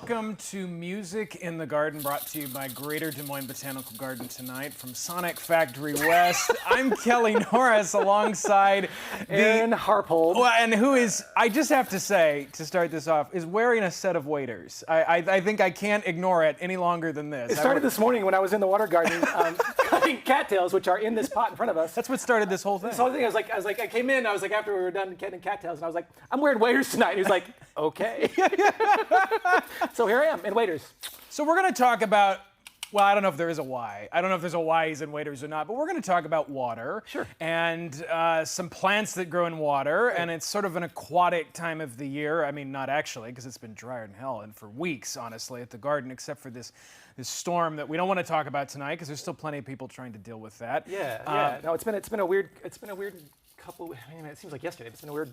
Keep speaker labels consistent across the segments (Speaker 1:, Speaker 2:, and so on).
Speaker 1: Welcome to Music in the Garden, brought to you by Greater Des Moines Botanical Garden tonight from Sonic Factory West. I'm Kelly Norris alongside
Speaker 2: Aaron Harpold.
Speaker 1: Well, and who is, I just have to say, to start this off, is wearing a set of waders. I think I can't ignore it any longer than this.
Speaker 2: It started this morning when I was in the water garden cutting cattails, which are in this pot in front of us.
Speaker 1: That's what started this whole thing.
Speaker 2: This whole thing, I came in, after we were done cutting cattails, and I was like, I'm wearing waders tonight. And he was like, okay. So here I am in waders.
Speaker 1: So we're going to talk about, well, I don't know if there is a why. I don't know if there's a why he's in waders or not, but we're going to talk about water.
Speaker 2: Sure.
Speaker 1: And some plants that grow in water, right. And it's sort of an aquatic time of the year. I mean, not actually, because it's been drier than hell, and for weeks, honestly, at the garden, except for this storm that we don't want to talk about tonight, because there's still plenty of people trying to deal with that.
Speaker 2: Yeah. No, it's been a weird couple. I mean, it seems like yesterday. It's been a weird.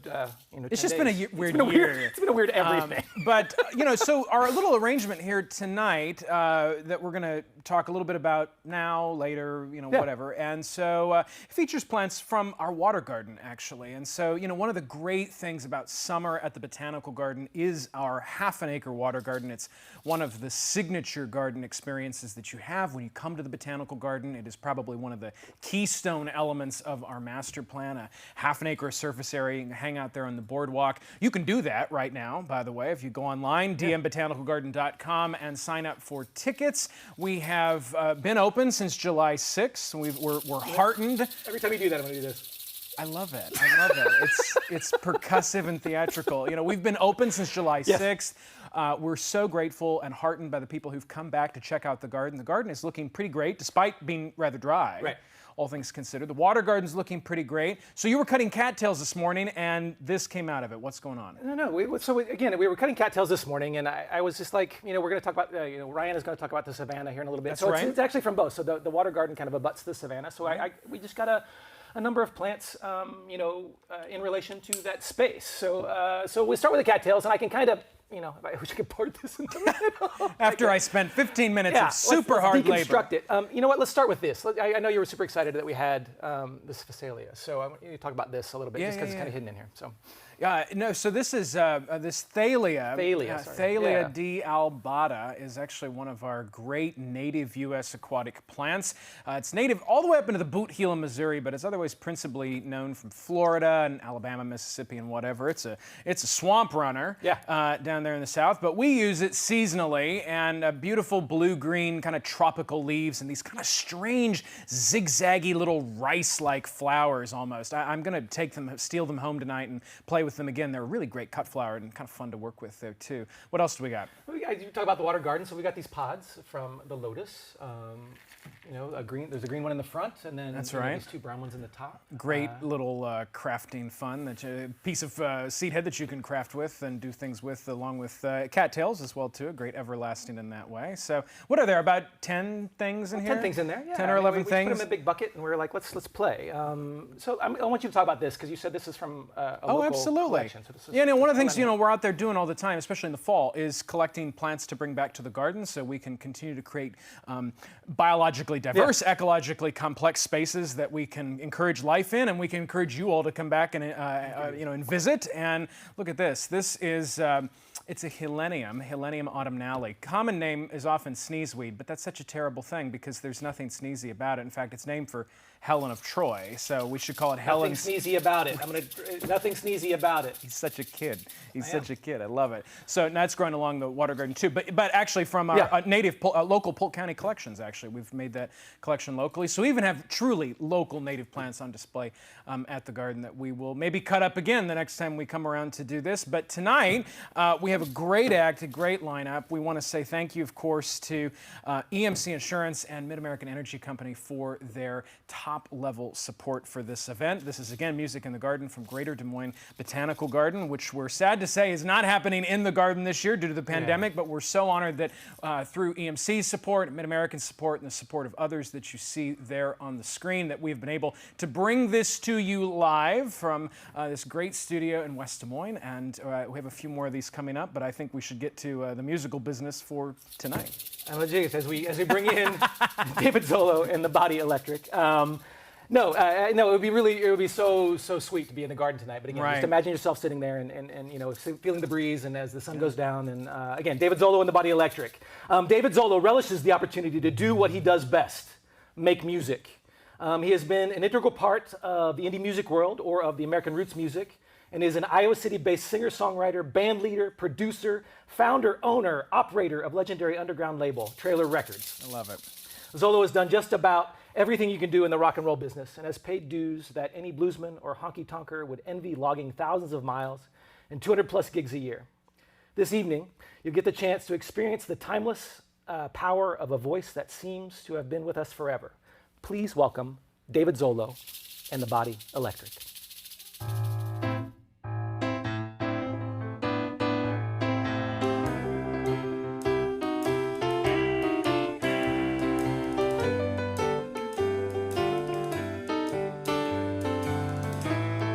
Speaker 1: It's just been a weird year.
Speaker 2: It's been a weird everything.
Speaker 1: But so our little arrangement here tonight that we're going to talk a little bit about now, later, whatever. And so it features plants from our water garden, actually. And so one of the great things about summer at the Botanical Garden is our half-an-acre water garden. It's one of the signature garden experiences that you have when you come to the Botanical Garden. It is probably one of the keystone elements of our master plan. Half-an-acre surface area. You can hang out there on the boardwalk. You can do that right now, by the way, if you go online, dmbotanicalgarden.com, and sign up for tickets. We have been open since July 6th. We're heartened.
Speaker 2: Every time you do that, I'm going to do this.
Speaker 1: I love it. It's percussive and theatrical. We've been open since July 6th. We're so grateful and heartened by the people who've come back to check out the garden. The garden is looking pretty great, despite being rather dry.
Speaker 2: Right.
Speaker 1: All things considered. The water garden's looking pretty great. So you were cutting cattails this morning, and this came out of it. What's going on?
Speaker 2: No. We were cutting cattails this morning, and I was just like, we're going to talk about, Ryan is going to to talk about the savanna here in a little bit.
Speaker 1: That's
Speaker 2: so
Speaker 1: right.
Speaker 2: It's actually from both. So the water garden kind of abuts the savanna. So we just got a number of plants, in relation to that space. So we start with the cattails, and I can kind of, I wish I could part this in the middle.
Speaker 1: After I spent 15 minutes of super hard labor.
Speaker 2: Deconstruct it. You know what? Let's start with this. I know you were super excited that we had this phacelia. So I want you to talk about this a little bit, just because it's kind of hidden in here. So.
Speaker 1: So this is this Thalia.
Speaker 2: Thalia
Speaker 1: D. albata is actually one of our great native U.S. aquatic plants. It's native all the way up into the Boot Heel in Missouri, but it's otherwise principally known from Florida and Alabama, Mississippi, and whatever. It's a swamp runner down there in the south, but we use it seasonally, and beautiful blue-green kind of tropical leaves and these kind of strange zigzaggy little rice-like flowers almost. I'm going to steal them home tonight and play with them again. They're a really great cut flower and kind of fun to work with there too. What else do we got?
Speaker 2: You talk about the water garden. So we got these pods from the lotus. There's a green one in the front, and then these two brown ones in the top.
Speaker 1: Great little crafting fun. A piece of seed head that you can craft with and do things with, along with cattails as well too. Great everlasting in that way. So what are there? About 10 things in here?
Speaker 2: 10 things in there. Yeah.
Speaker 1: 10 or 11 things.
Speaker 2: We put them in a big bucket, and we were like, let's play. So I want you to talk about this, because you said this is from a local collection. So this is
Speaker 1: one of the things we're out there doing all the time, especially in the fall, is collecting plants to bring back to the garden so we can continue to create biologically diverse, ecologically complex spaces that we can encourage life in, and we can encourage you all to come back and and visit. And look at this. This is it's a Helenium autumnale. Common name is often sneezeweed, but that's such a terrible thing because there's nothing sneezy about it. In fact, it's named for Helen of Troy, so we should call it Helen.
Speaker 2: Nothing sneezy about it. Nothing sneezy about it.
Speaker 1: He's such a kid. He's such a kid. I love it. So that's growing along the water garden too, but actually from our native local Polk County collections. Actually, we've made that collection locally. So we even have truly local native plants on display at the garden that we will maybe cut up again the next time we come around to do this. But tonight we have a great act, a great lineup. We want to say thank you, of course, to EMC Insurance and Mid-American Energy Company for their top-level support for this event. This is, again, Music in the Garden from Greater Des Moines Botanical Garden, which we're sad to say is not happening in the garden this year due to the pandemic, but we're so honored that through EMC's support, Mid-American support, and the support of others that you see there on the screen, that we've been able to bring this to you live from this great studio in West Des Moines. And we have a few more of these coming up, but I think we should get to the musical business for tonight.
Speaker 2: And as we bring in David Zollo and the Body Electric, No, no, it would be so sweet to be in the garden tonight. But again, just imagine yourself sitting there and you know, feeling the breeze and as the sun goes down. And again, David Zollo and the Body Electric. David Zollo relishes the opportunity to do what he does best, make music. He has been an integral part of the indie music world or of the American roots music, and is an Iowa City-based singer-songwriter, band leader, producer, founder, owner, operator of legendary underground label, Trailer Records.
Speaker 1: I love it.
Speaker 2: Zollo has done just about everything you can do in the rock and roll business and has paid dues that any bluesman or honky-tonker would envy, logging thousands of miles and 200-plus gigs a year. This evening, you'll get the chance to experience the timeless power of a voice that seems to have been with us forever. Please welcome David Zollo and the Body Electric.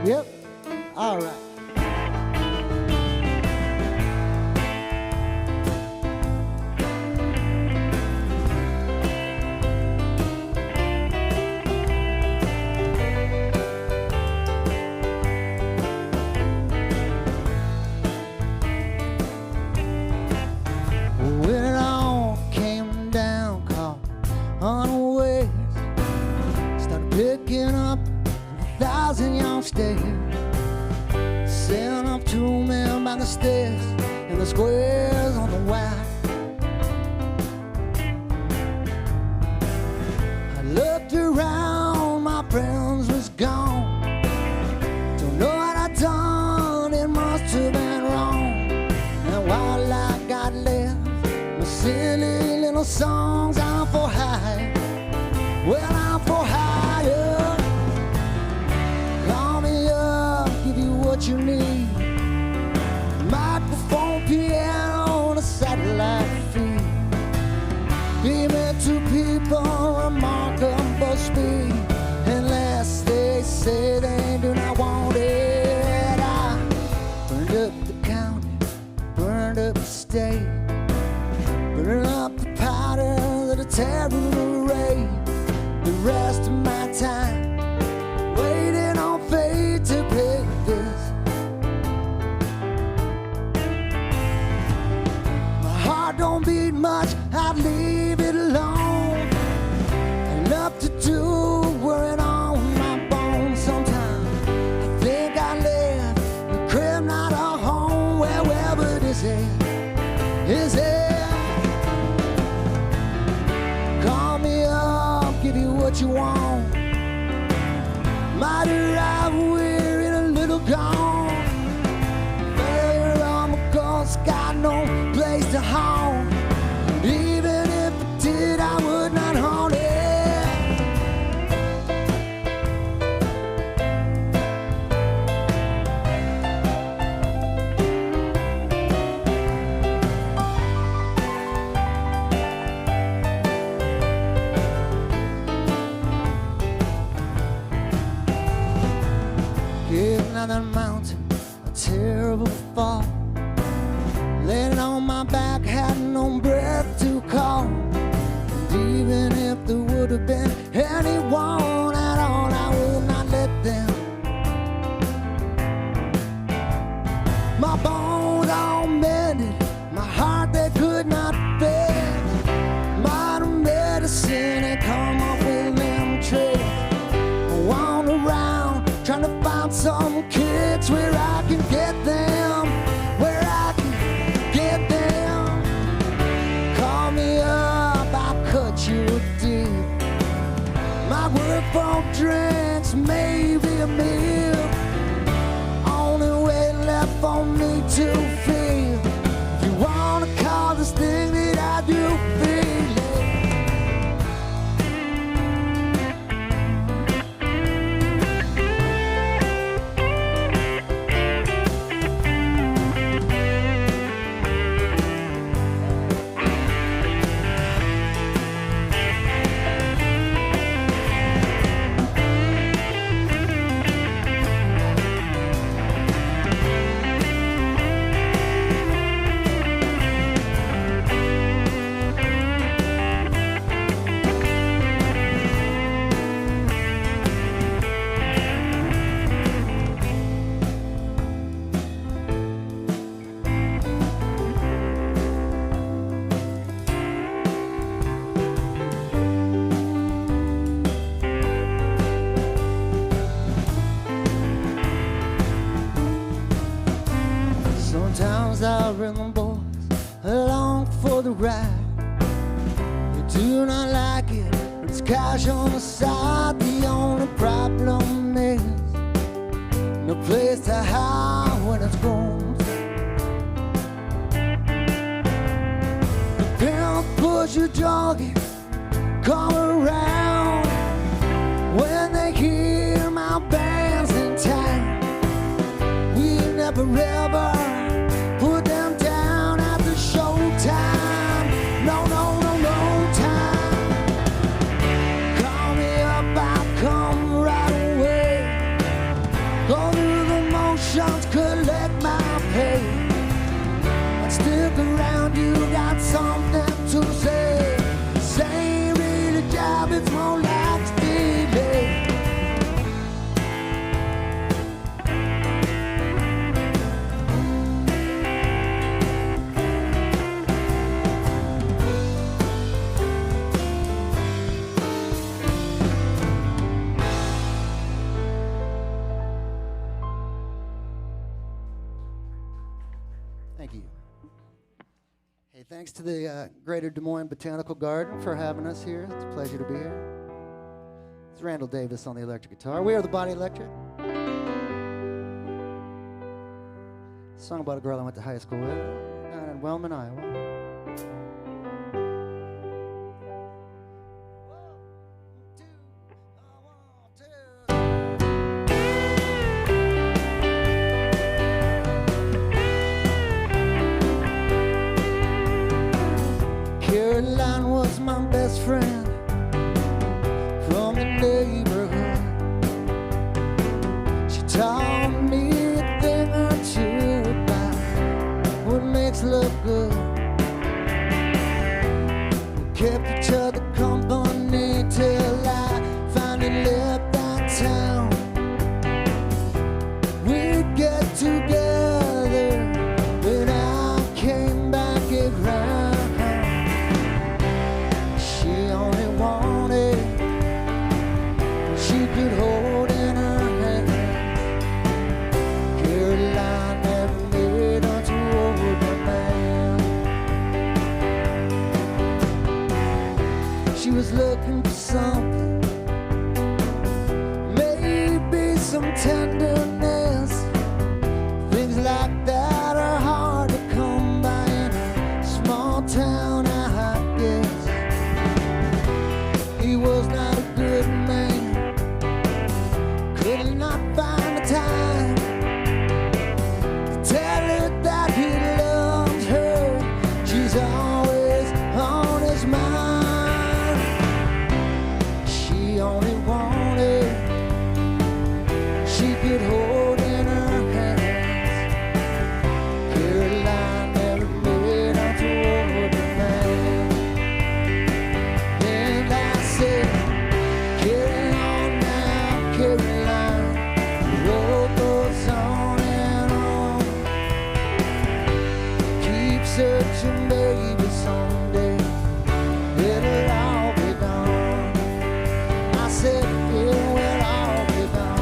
Speaker 3: Yep, all right. When it all came down, caught unawares, started picking up 1,000 young stairs, sitting up 2 men by the stairs in the squares on the wire. I looked around, my friends was gone. Don't know what I done, it must have been wrong. And while I got left, my silly little songs, I'm for high. Well, I'm for higher. Call me up, give you what you need. Microphone, piano, a satellite feed. Beaming to people, remarkable speed. Unless they say they do not want it. I burned up the county, burned up the state, burned up the powder of the terrible ray. The rest of my time waiting on fate to pay this. My heart don't beat much, I'd leave it alone. Enough to do, worrying on my bones sometimes. I think I left the crib, not a home, wherever this is it. Call me up, give you what you want. Might arrive weary and a little gone. Failure on my ghost, got no place to haunt. Even if it did, I would not haunt it. Getting on that mountain, a terrible fall. Laying on my back, had no breath to call. And even if there would have been anyone at all, I would not let them. My bones all mended, my heart they could not bear. Modern medicine had come up with them trails. I wander around trying to find some kicks where I can get them, where I can get them. Call me up, I'll cut you a deal. My work for drinks, maybe a meal. Only way left for me to feel. If you wanna call this thing that I do feel. Do not like it, but it's cash on the side. The only problem is no place to hide when it's gone. The pimp push your doggy, come around when they hear my band's in town. We never ever put them down at the showtime. No, no, no, no time. Call me up, I'll come right away. Go through the motions, collect my pay. But stick around, you got something to say. Say really job, it's more like delay. Thank you. Hey, thanks to the Greater Des Moines Botanical Garden for having us here. It's a pleasure to be here. It's Randall Davis on the electric guitar. We are the Body Electric. Song about a girl I went to high school with down in Wellman, Iowa. Caroline was my best friend from the neighborhood. She taught me a thing or two about what makes love good. We kept each other company till I finally left that town. We'd get together when I came back around. She could hold in her hand. Caroline never made her to older man. She was looking for something, maybe some tenderness. Things like that are hard to come by in a small town, I guess. He was not a good man, could not find the time to tell her that he loves her. She's always on his mind. She only wanted she could hold in her hands. Caroline never made her to older man. And I said, carry on now, Caroline. The road goes on and on. Keep searching, baby, someday it'll all be gone. I said, it will all be gone.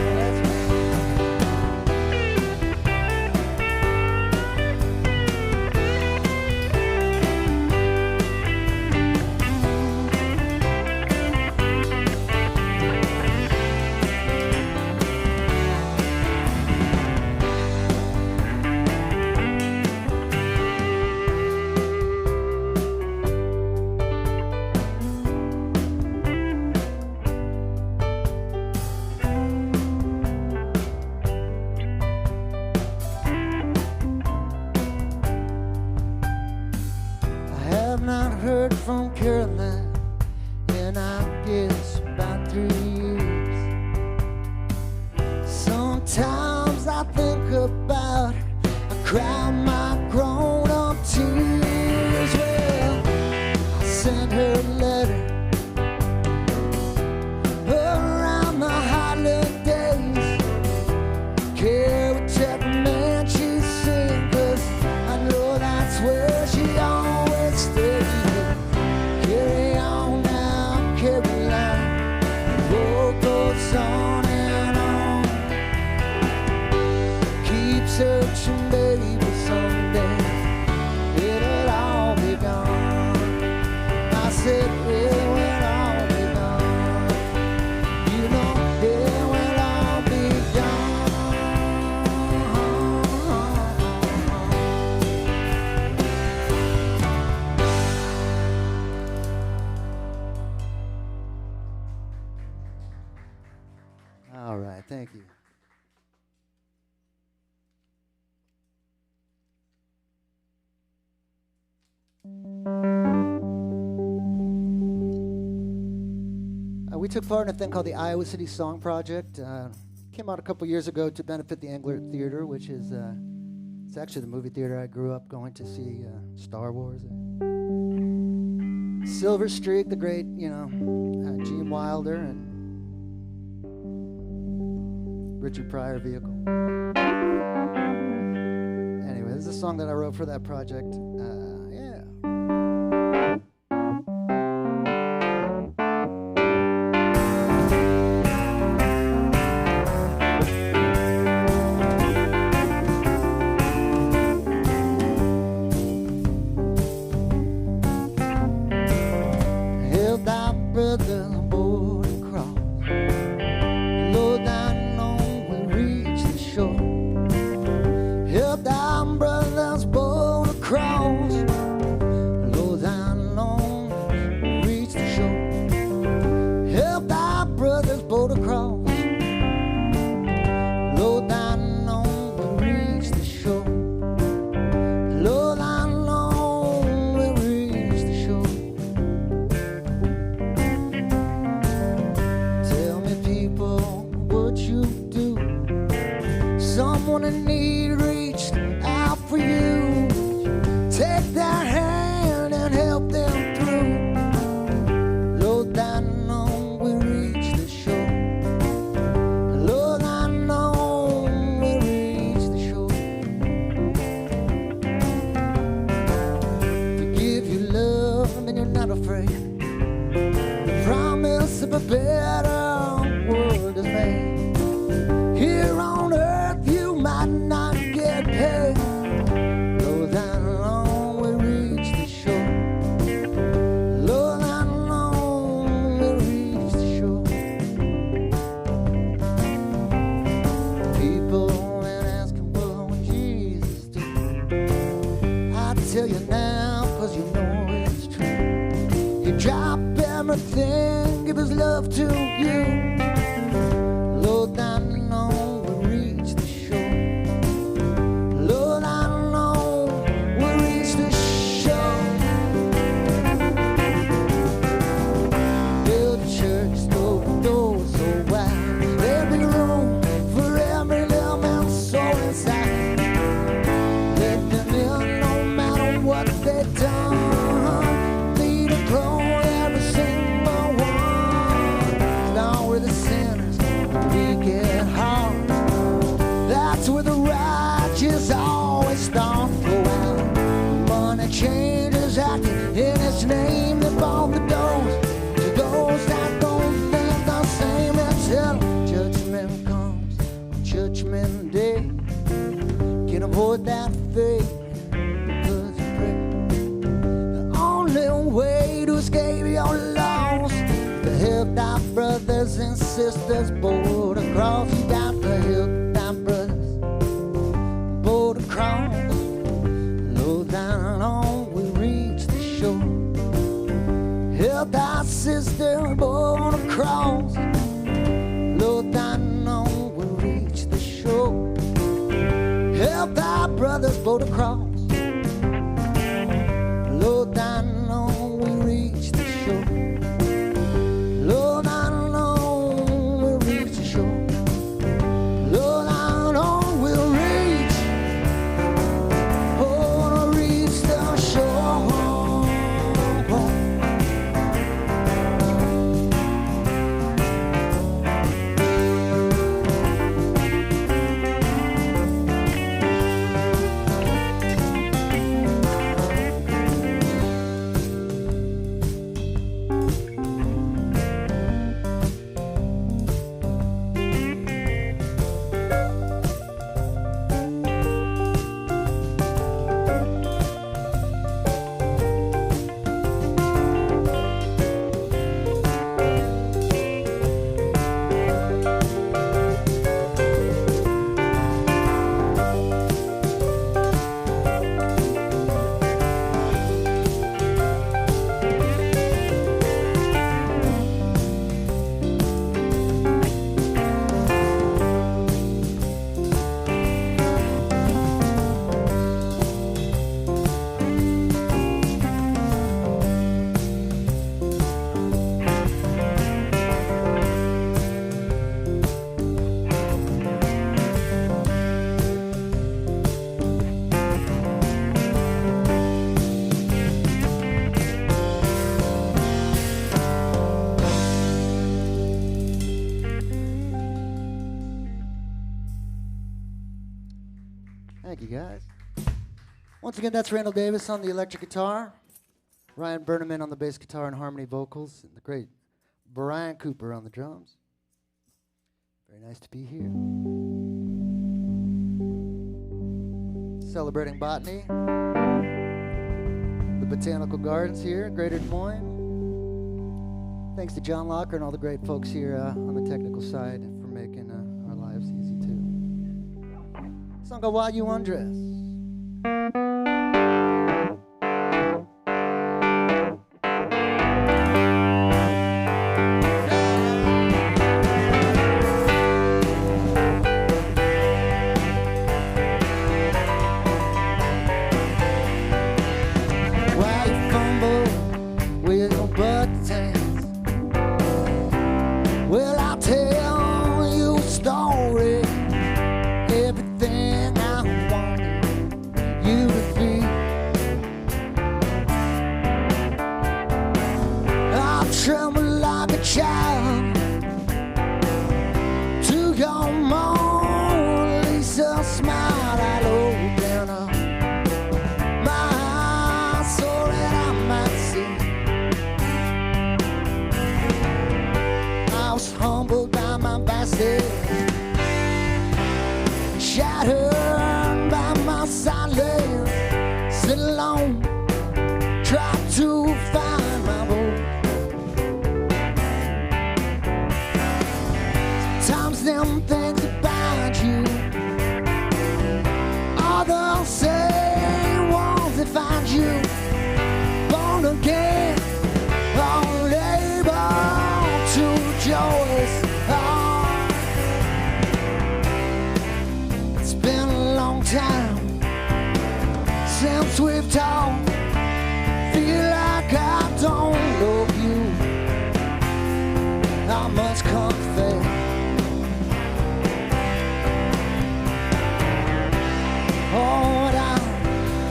Speaker 3: I have not heard from Caroline in I guess about 3 years. Sometimes I think about her, I cry my grown-up tears. Well, I sent her a letter around the holidays. Care whichever man she's seen, 'cause I know that's where she always stays. Carry on now, Caroline. The road goes on and on. Keep searching, baby, someday it'll all be gone. I said, it will all be done. You know it will all be done. All right, thank you. We took part in a thing called the Iowa City Song Project. Came out a couple years ago to benefit the Engler Theater, which is it's actually the movie theater I grew up going to see Star Wars. Silver Streak, the great, Gene Wilder and Richard Pryor vehicle. Anyway, this is a song that I wrote for that project. Thank you, guys. Once again, that's Randall Davis on the electric guitar, Ryan Berneman on the bass guitar and harmony vocals, and the great Brian Cooper on the drums. Very nice to be here. Celebrating botany. The Botanical Gardens here in Greater Des Moines. Thanks to John Locker and all the great folks here on the technical side for making our lives easy too. Song called While You Undress. Shattered by my silence, sit alone, try to find my voice. Sometimes them things that bind you are the same ones that find you born again, unable to rejoice. Time since we've talked, feel like I don't know you. I must confess, oh, but I'm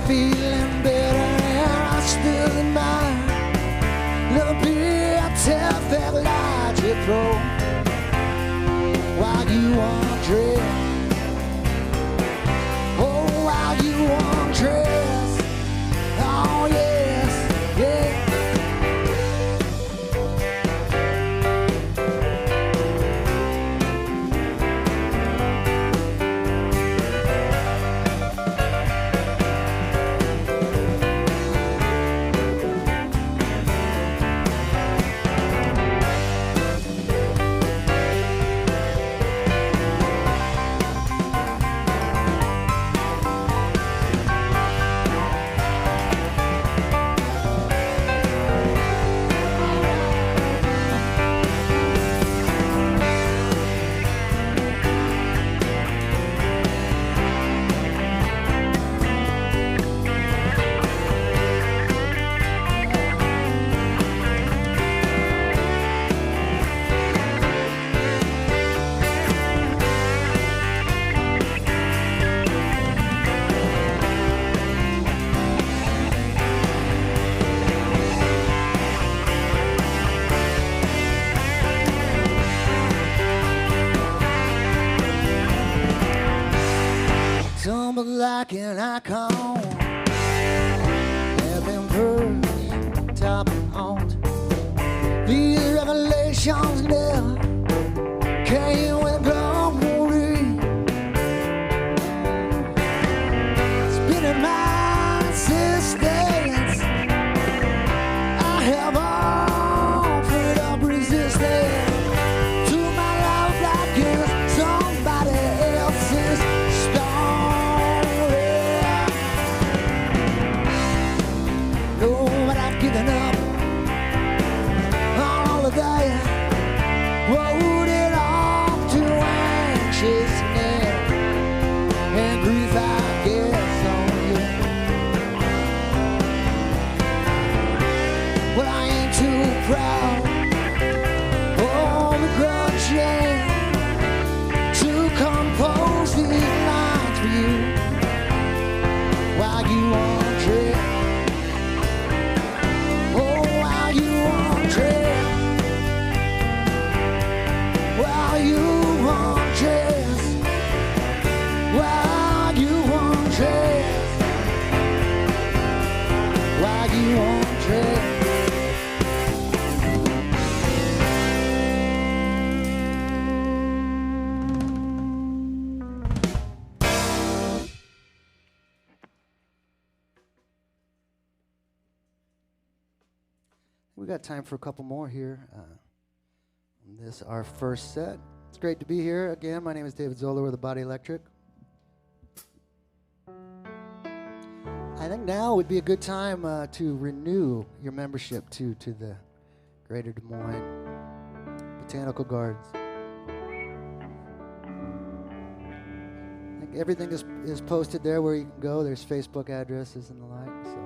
Speaker 3: feeling better and I still admire the perfect light you throw while you undress. While you undress, oh yes, yeah. Like an icon, having birds, top and haunt. These revelations never came with glory. Spinning my existence, I have offered up resistance to my love like it's somebody else's story. Given up all of that, wrote it off to anxiousness and grief, I guess, on you. Well, I ain't too proud or begrudging to compose these lines for you while you undress. While you undress, while you undress. we got time for a couple more here. On this, our first set. It's great to be here again. My name is David Zollo with the Body Electric. I think now would be a good time to renew your membership to the Greater Des Moines Botanical Gardens. I think everything is posted there where you can go. There's Facebook addresses and the like. So,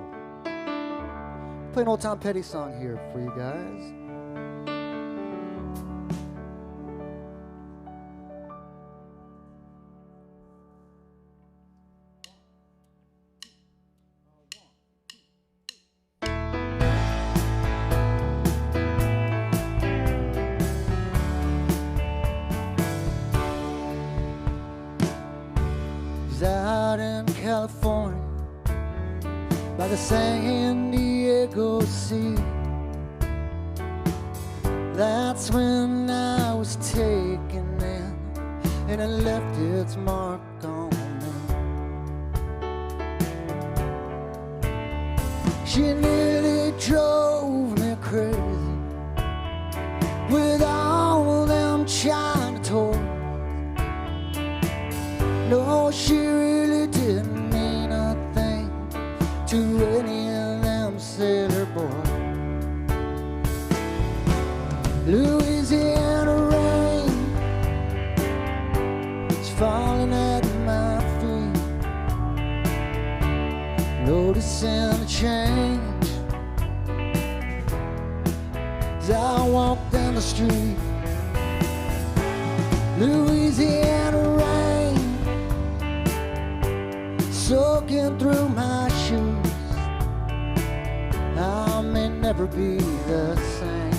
Speaker 3: play an old Tom Petty song here for you guys. Out in California by the San Diego Sea, that's when I was taken in, and it left its mark on me. She nearly drove me crazy with all them China toys. No, she really didn't mean a thing to any of them sailor boys. Louisiana rain is falling at my feet, noticing the change as I walk down the street. Louisiana rain soaking through my shoes. I may never be the same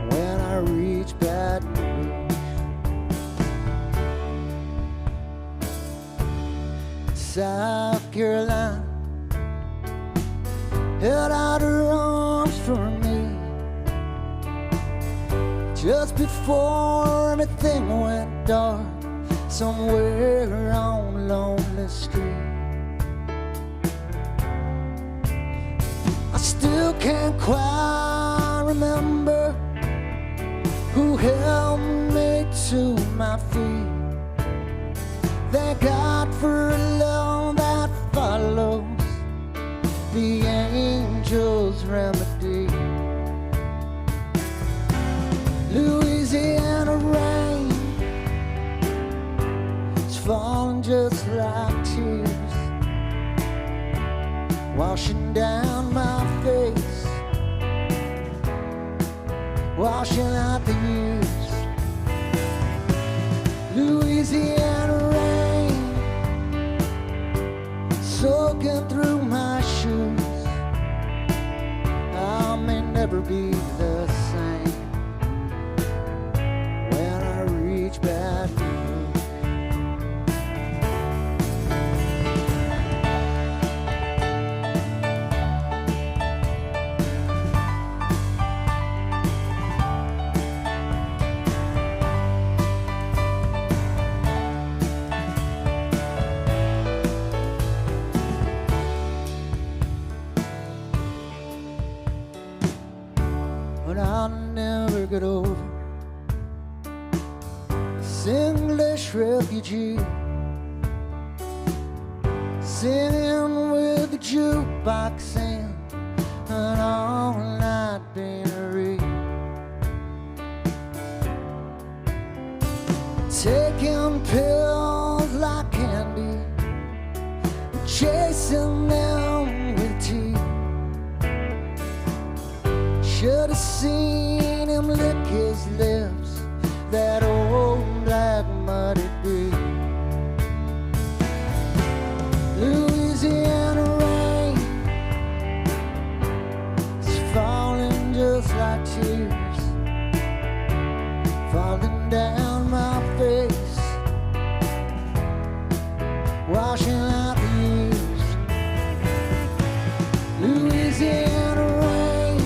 Speaker 3: when I reach Baton Rouge. South Carolina held out her arms for me just before everything went dark. Somewhere on a lonely street, I still can't quite remember who held me to my feet. Thank God for love that follows the angel's remedy. Louisiana rain falling just like tears, washing down my face, washing out the years. Louisiana rain soaking through my shoes. I may never be the same when I reach Baton Rouge. I'll never get over this English refugee singing with the jukebox in an all-night beanery, taking pills like candy, chasing them with tea. Should have seen him lick his lips, that old black muddy beat. Louisiana rain is falling just like tears, falling down my face, washing out the years. Louisiana rain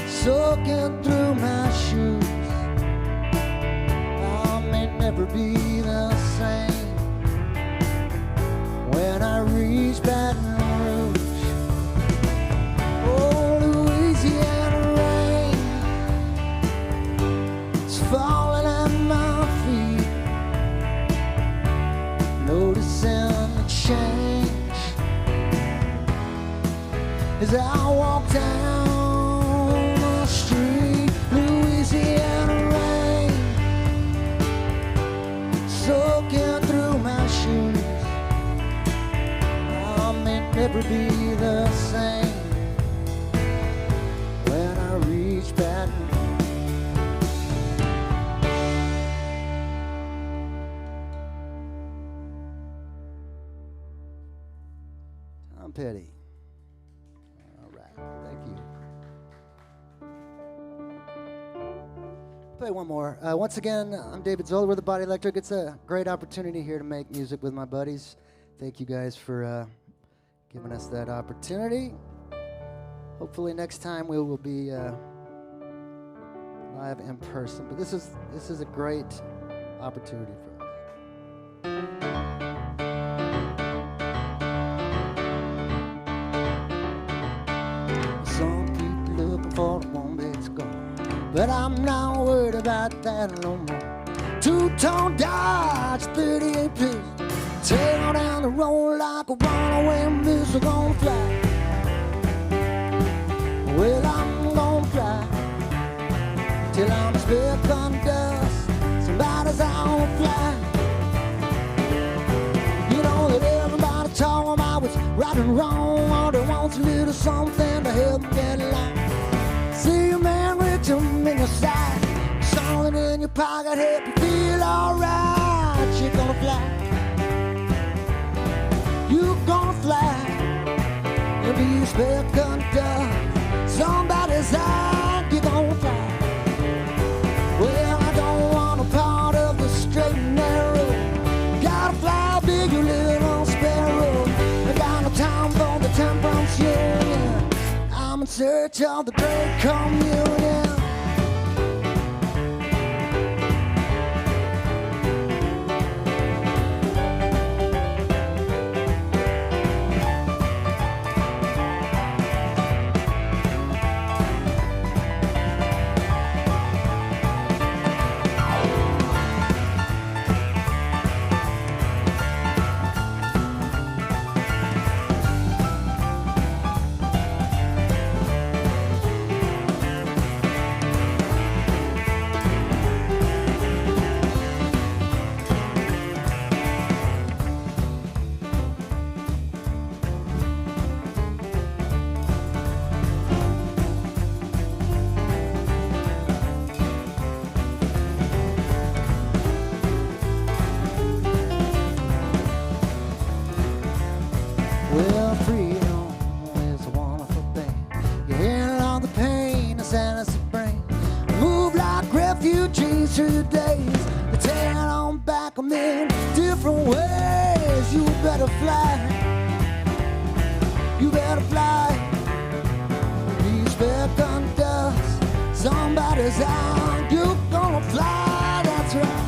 Speaker 3: soaking through my shoes. I may never be the same when I reach Baton Rouge. Petty. All right, thank you. Play one more. Once again, I'm David Zollo. We're the Body Electric. It's a great opportunity here to make music with my buddies. Thank you guys for giving us that opportunity. Hopefully next time we will be live in person. But this is a great opportunity for us. Some people looking for the one that's gone, but I'm not worried about that no more. Two-tone Dodge, 38 pistol, tail down the road like a runaway missile gonna fly. Well, I'm gonna fly till I'm a speck on dust. Somebody's on fly. You know that everybody told them I was right and wrong, or they want a little something to help them get along. See a man with him in your side, something in your pocket, help you feel alright. You're gonna fly. You're gonna fly and be a speck on dust. Somebody's out, you're gonna fly. Well, I don't want a part of the straight and narrow. Gotta fly big, you little sparrow. I got no time for the temperance union. I'm in search of the great communion. Well, freedom is a wonderful thing. You hear all the pain the sadness it brings. Move like refugees through the days. You tear on back a million different ways. You better fly. You better fly. Be speck on dust. Somebody's out. You're gonna fly. That's right.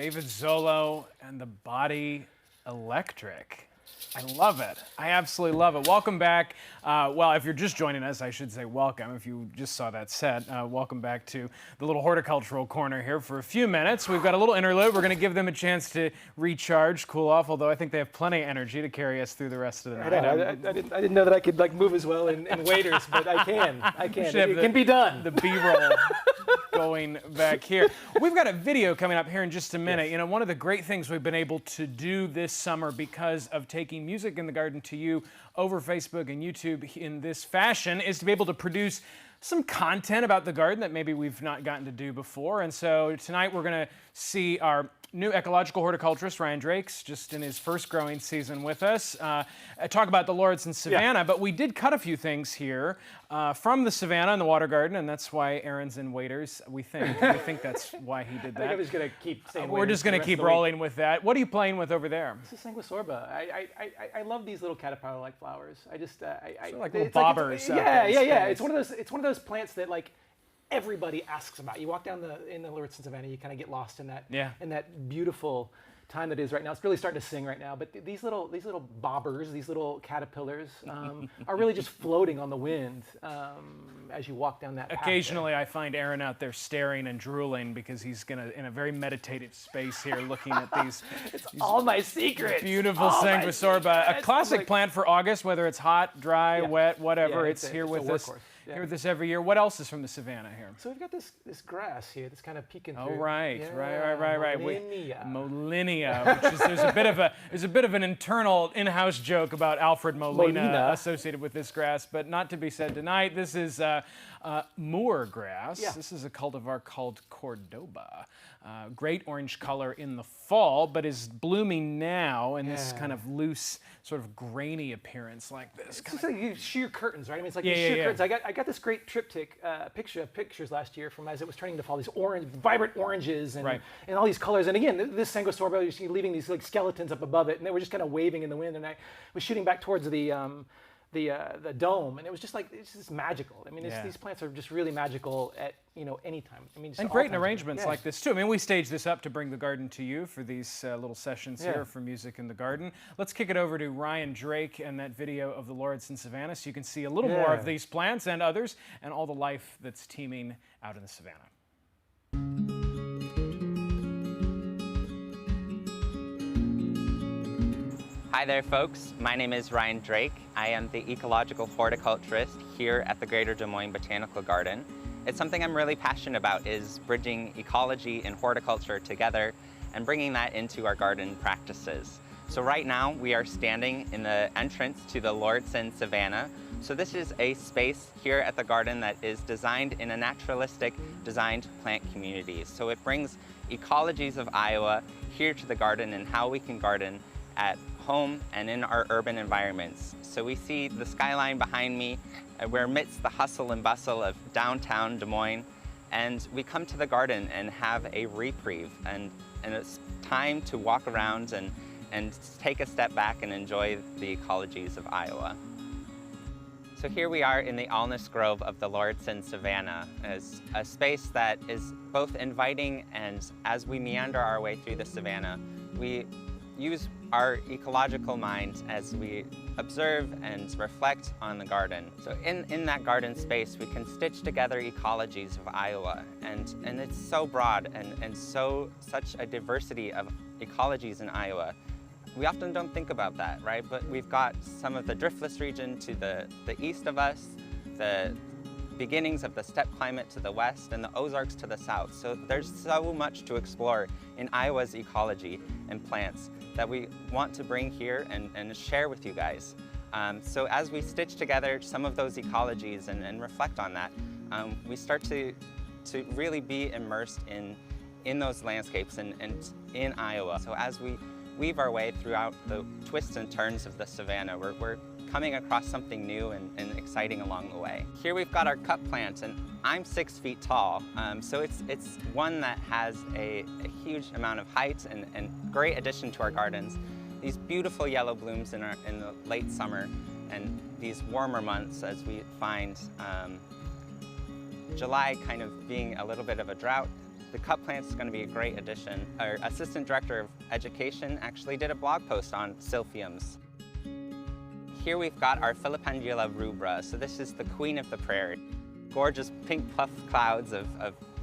Speaker 1: David Zollo and the Body Electric. I love it. I absolutely love it. Welcome back. Well, if you're just joining us, I should say welcome. If you just saw that set, welcome back to the little horticultural corner here for a few minutes. We've got a little interlude. We're going to give them a chance to recharge, cool off, although I think they have plenty of energy to carry us through the rest of the night.
Speaker 2: I didn't know that I could like move as well in waiters, but I can. It can be done.
Speaker 1: The B-roll going back here. We've got a video coming up here in just a minute.
Speaker 2: Yes.
Speaker 1: You know, one of the great things we've been able to do this summer because of taking Music in the Garden to you over Facebook and YouTube in this fashion is to be able to produce some content about the garden that maybe we've not gotten to do before. And so tonight we're going to see our new ecological horticulturist, Ryan Drake's just in his first growing season with us. Talk about the Lords and Savannah, but we did cut a few things here from the Savannah and the Water Garden, and that's why Aaron's in waiters, we think. We think that's why he did that.
Speaker 2: I think I'm just going to keep saying
Speaker 1: We're just going to keep rolling with that. What are you playing with over there?
Speaker 2: This is Sanguisorba. I love these little caterpillar-like flowers. I just
Speaker 1: like little bobbers.
Speaker 2: Yeah. It's one of those plants that like everybody asks about. You walk down in the Lords and Savannah, you kind of get lost in that beautiful time that is right now. It's really starting to sing right now. But these little bobbers, these little caterpillars, are really just floating on the wind as you walk down that path.
Speaker 1: Occasionally, I find Aaron out there staring and drooling because he's in a very meditative space here, looking at these.
Speaker 2: It's all my secrets.
Speaker 1: Beautiful Sanguisorba, a classic plant for August, whether it's hot, dry, wet, whatever. It's here with us.
Speaker 2: Yeah.
Speaker 1: Here with us every year. What else is from the Savannah here?
Speaker 2: So we've got this grass here that's kind of peeking through.
Speaker 1: Oh, right.
Speaker 2: Molinia.
Speaker 1: Molinia, which is there's a bit of an internal in-house joke about Alfred Molina associated with this grass, but not to be said tonight. This is moor grass.
Speaker 2: Yeah.
Speaker 1: This is a cultivar called Cordoba. Great orange color in the fall, but is blooming now in this kind of loose, sort of grainy appearance like this.
Speaker 2: It's like sheer curtains, right? I mean, it's like these sheer curtains. I got this great triptych pictures last year from as it was turning to fall. These vibrant oranges and all these colors. And again, this Sanguisorba, you see leaving these like skeletons up above it, and they were just kind of waving in the wind. And I was shooting back towards the dome, and it was just like it's just magical. I mean, these plants are just really magical at any time. I mean,
Speaker 1: and great in arrangements like this too. I mean, we staged this up to bring the garden to you for these little sessions here for Music in the Garden. Let's kick it over to Ryan Drake and that video of the Lords and Savannah, so you can see a little more of these plants and others, and all the life that's teeming out in the Savannah.
Speaker 4: Hi there, folks. My name is Ryan Drake. I am the ecological horticulturist here at the Greater Des Moines Botanical Garden. It's something I'm really passionate about, is bridging ecology and horticulture together and bringing that into our garden practices. So right now we are standing in the entrance to the Lords and Savannah. So this is a space here at the garden that is designed in a naturalistic designed plant community. So it brings ecologies of Iowa here to the garden and how we can garden at home and in our urban environments. So we see the skyline behind me, and we're amidst the hustle and bustle of downtown Des Moines, and we come to the garden and have a reprieve, and it's time to walk around and take a step back and enjoy the ecologies of Iowa. So here we are in the Alness Grove of the Lords and Savannah, as a space that is both inviting, and as we meander our way through the Savannah, we use our ecological mind as we observe and reflect on the garden. So in that garden space, we can stitch together ecologies of Iowa, and it's so broad and such a diversity of ecologies in Iowa. We often don't think about that, right? But we've got some of the driftless region to the east of us, the beginnings of the steppe climate to the west, and the Ozarks to the south. So there's so much to explore in Iowa's ecology and plants that we want to bring here and share with you guys. So as we stitch together some of those ecologies and reflect on that, we start to really be immersed in those landscapes and in Iowa. So as we weave our way throughout the twists and turns of the Savannah, we're coming across something new and exciting along the way. Here we've got our cup plant, and I'm 6 feet tall, so it's one that has a huge amount of height and great addition to our gardens. These beautiful yellow blooms in the late summer, and these warmer months as we find July kind of being a little bit of a drought the cut plant is going to be a great addition. Our Assistant Director of Education actually did a blog post on silphiums. Here we've got our Filipendula rubra, so this is the queen of the prairie. Gorgeous pink puff clouds of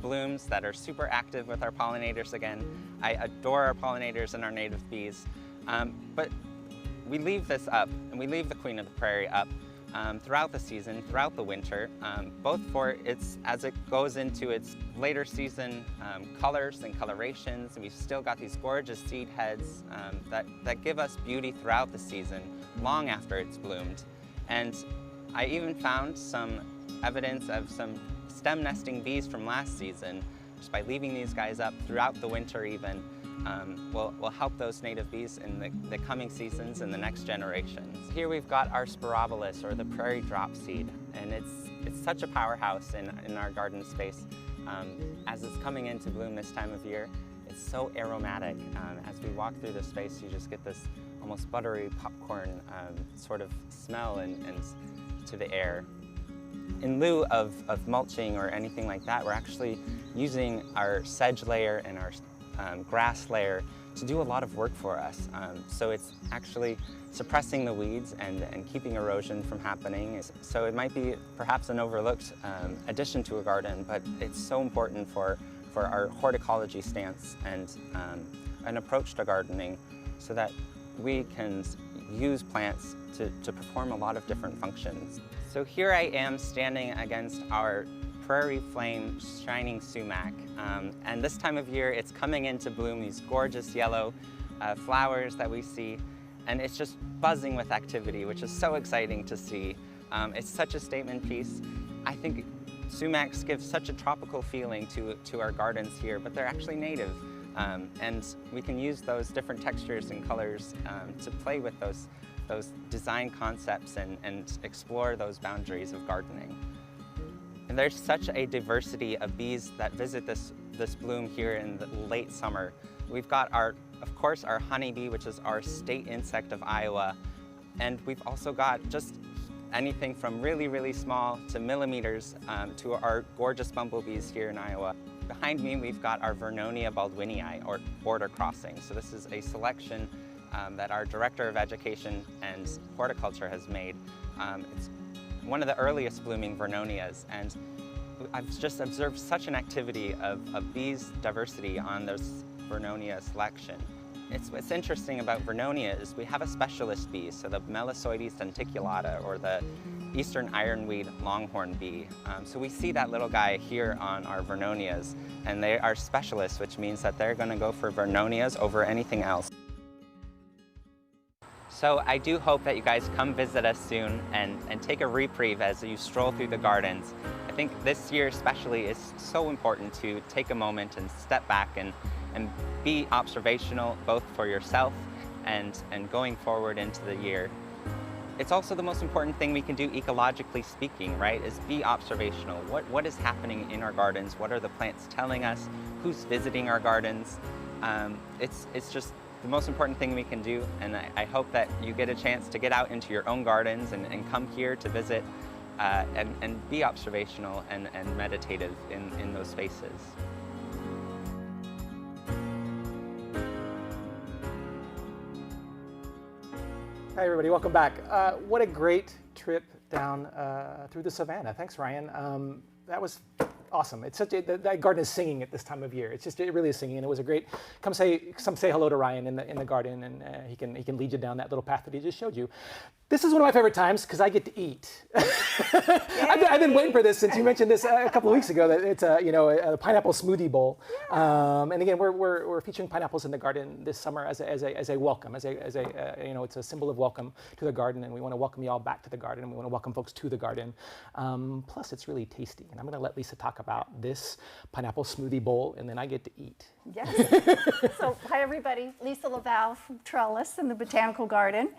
Speaker 4: blooms that are super active with our pollinators again. I adore our pollinators and our native bees, but we leave this up, and we leave the queen of the prairie up throughout the season, throughout the winter, both for as it goes into its later season colors and colorations, and we've still got these gorgeous seed heads that give us beauty throughout the season, long after it's bloomed. And I even found some evidence of some stem nesting bees from last season. Just by leaving these guys up throughout the winter even, will help those native bees in the coming seasons and the next generations. Here we've got our Sporobolus, or the prairie drop seed, and it's such a powerhouse in our garden space. As it's coming into bloom this time of year, it's so aromatic. As we walk through the space, you just get this almost buttery popcorn sort of smell and to the air. In lieu of mulching or anything like that, we're actually using our sedge layer and our grass layer to do a lot of work for us. So it's actually suppressing the weeds and keeping erosion from happening. So it might be perhaps an overlooked addition to a garden, but it's so important for our horticology stance and an approach to gardening, so that we can use plants to perform a lot of different functions. So here I am standing against our prairie flame shining sumac, and this time of year it's coming into bloom, these gorgeous yellow flowers that we see, and it's just buzzing with activity, which is so exciting to see. It's such a statement piece. I think sumacs give such a tropical feeling to our gardens here, but they're actually native, and we can use those different textures and colors to play with those design concepts and explore those boundaries of gardening. And there's such a diversity of bees that visit this bloom here in the late summer. We've got of course, our honeybee, which is our state insect of Iowa. And we've also got just anything from really, really small to millimeters to our gorgeous bumblebees here in Iowa. Behind me, we've got our Vernonia baldwinii, or border crossing. So this is a selection that our Director of Education and Horticulture has made. It's one of the earliest blooming Vernonias, and I've just observed such an activity of bees diversity on this Vernonia selection. What's interesting about Vernonia is we have a specialist bee, so the Melissoides denticulata, or the Eastern ironweed longhorn bee. So we see that little guy here on our Vernonias, and they are specialists, which means that they're going to go for Vernonias over anything else. So I do hope that you guys come visit us soon and take a reprieve as you stroll through the gardens. I think this year especially is so important to take a moment and step back and be observational, both for yourself and going forward into the year. It's also the most important thing we can do ecologically speaking, right, is be observational. What is happening in our gardens? What are the plants telling us? Who's visiting our gardens? It's just the most important thing we can do, and I hope that you get a chance to get out into your own gardens and come here to visit and be observational and meditative in those spaces.
Speaker 2: Hi everybody, welcome back. What a great trip down through the savannah. Thanks, Ryan. That was awesome. It's such that garden is singing at this time of year. It really is singing, and it was a great. Come say hello to Ryan in the garden, and he can lead you down that little path that he just showed you. This is one of my favorite times because I get to eat. I've been waiting for this since you mentioned this a couple of weeks ago. That it's a pineapple smoothie bowl, and again we're featuring pineapples in the garden this summer as a welcome, it's a symbol of welcome to the garden, and we want to welcome you all back to the garden, and we want to welcome folks to the garden. Plus, it's really tasty, and I'm going to let Lisa talk about this pineapple smoothie bowl, and then I get to eat.
Speaker 5: Yes. So, hi everybody. Lisa LaValle from Trellis in the Botanical Garden.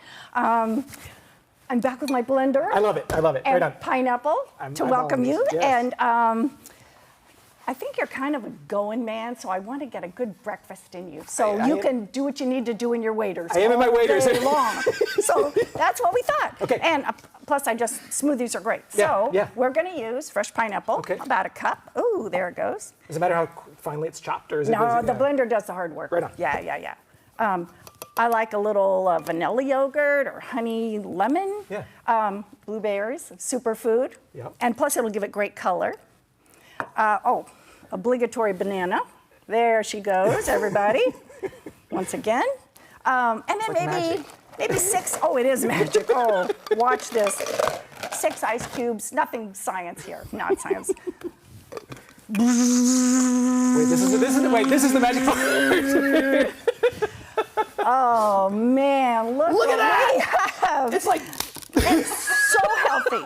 Speaker 5: I'm back with my blender.
Speaker 2: I love it. And right on.
Speaker 5: Pineapple to welcome you.
Speaker 2: Yes.
Speaker 5: And I think you're kind of a going man, so I want to get a good breakfast in you. So you can do what you need to do in your waders.
Speaker 2: I am in my waders.
Speaker 5: All day long. So that's what we thought.
Speaker 2: Okay.
Speaker 5: And plus smoothies are great.
Speaker 2: Yeah,
Speaker 5: So
Speaker 2: yeah.
Speaker 5: we're going to use fresh pineapple,
Speaker 2: Okay.
Speaker 5: about a cup. Ooh, there it goes.
Speaker 2: Does it matter how finely it's chopped, or is it?
Speaker 5: No,
Speaker 2: is it-
Speaker 5: the
Speaker 2: yeah.
Speaker 5: blender does the hard work.
Speaker 2: Right on.
Speaker 5: Yeah. I like a little vanilla yogurt or honey lemon.
Speaker 2: Yeah.
Speaker 5: Blueberries, superfood.
Speaker 2: Yep.
Speaker 5: And plus it'll give it great color. Obligatory banana. There she goes, everybody. Once again. And then
Speaker 2: like magic.
Speaker 5: maybe 6, it is magic. Oh, watch this. 6 ice cubes, nothing science here, not science.
Speaker 2: Wait, this is the magic part.
Speaker 5: Oh man, look
Speaker 2: Look at
Speaker 5: what we
Speaker 2: that!
Speaker 5: have.
Speaker 2: It's like
Speaker 5: It's so healthy.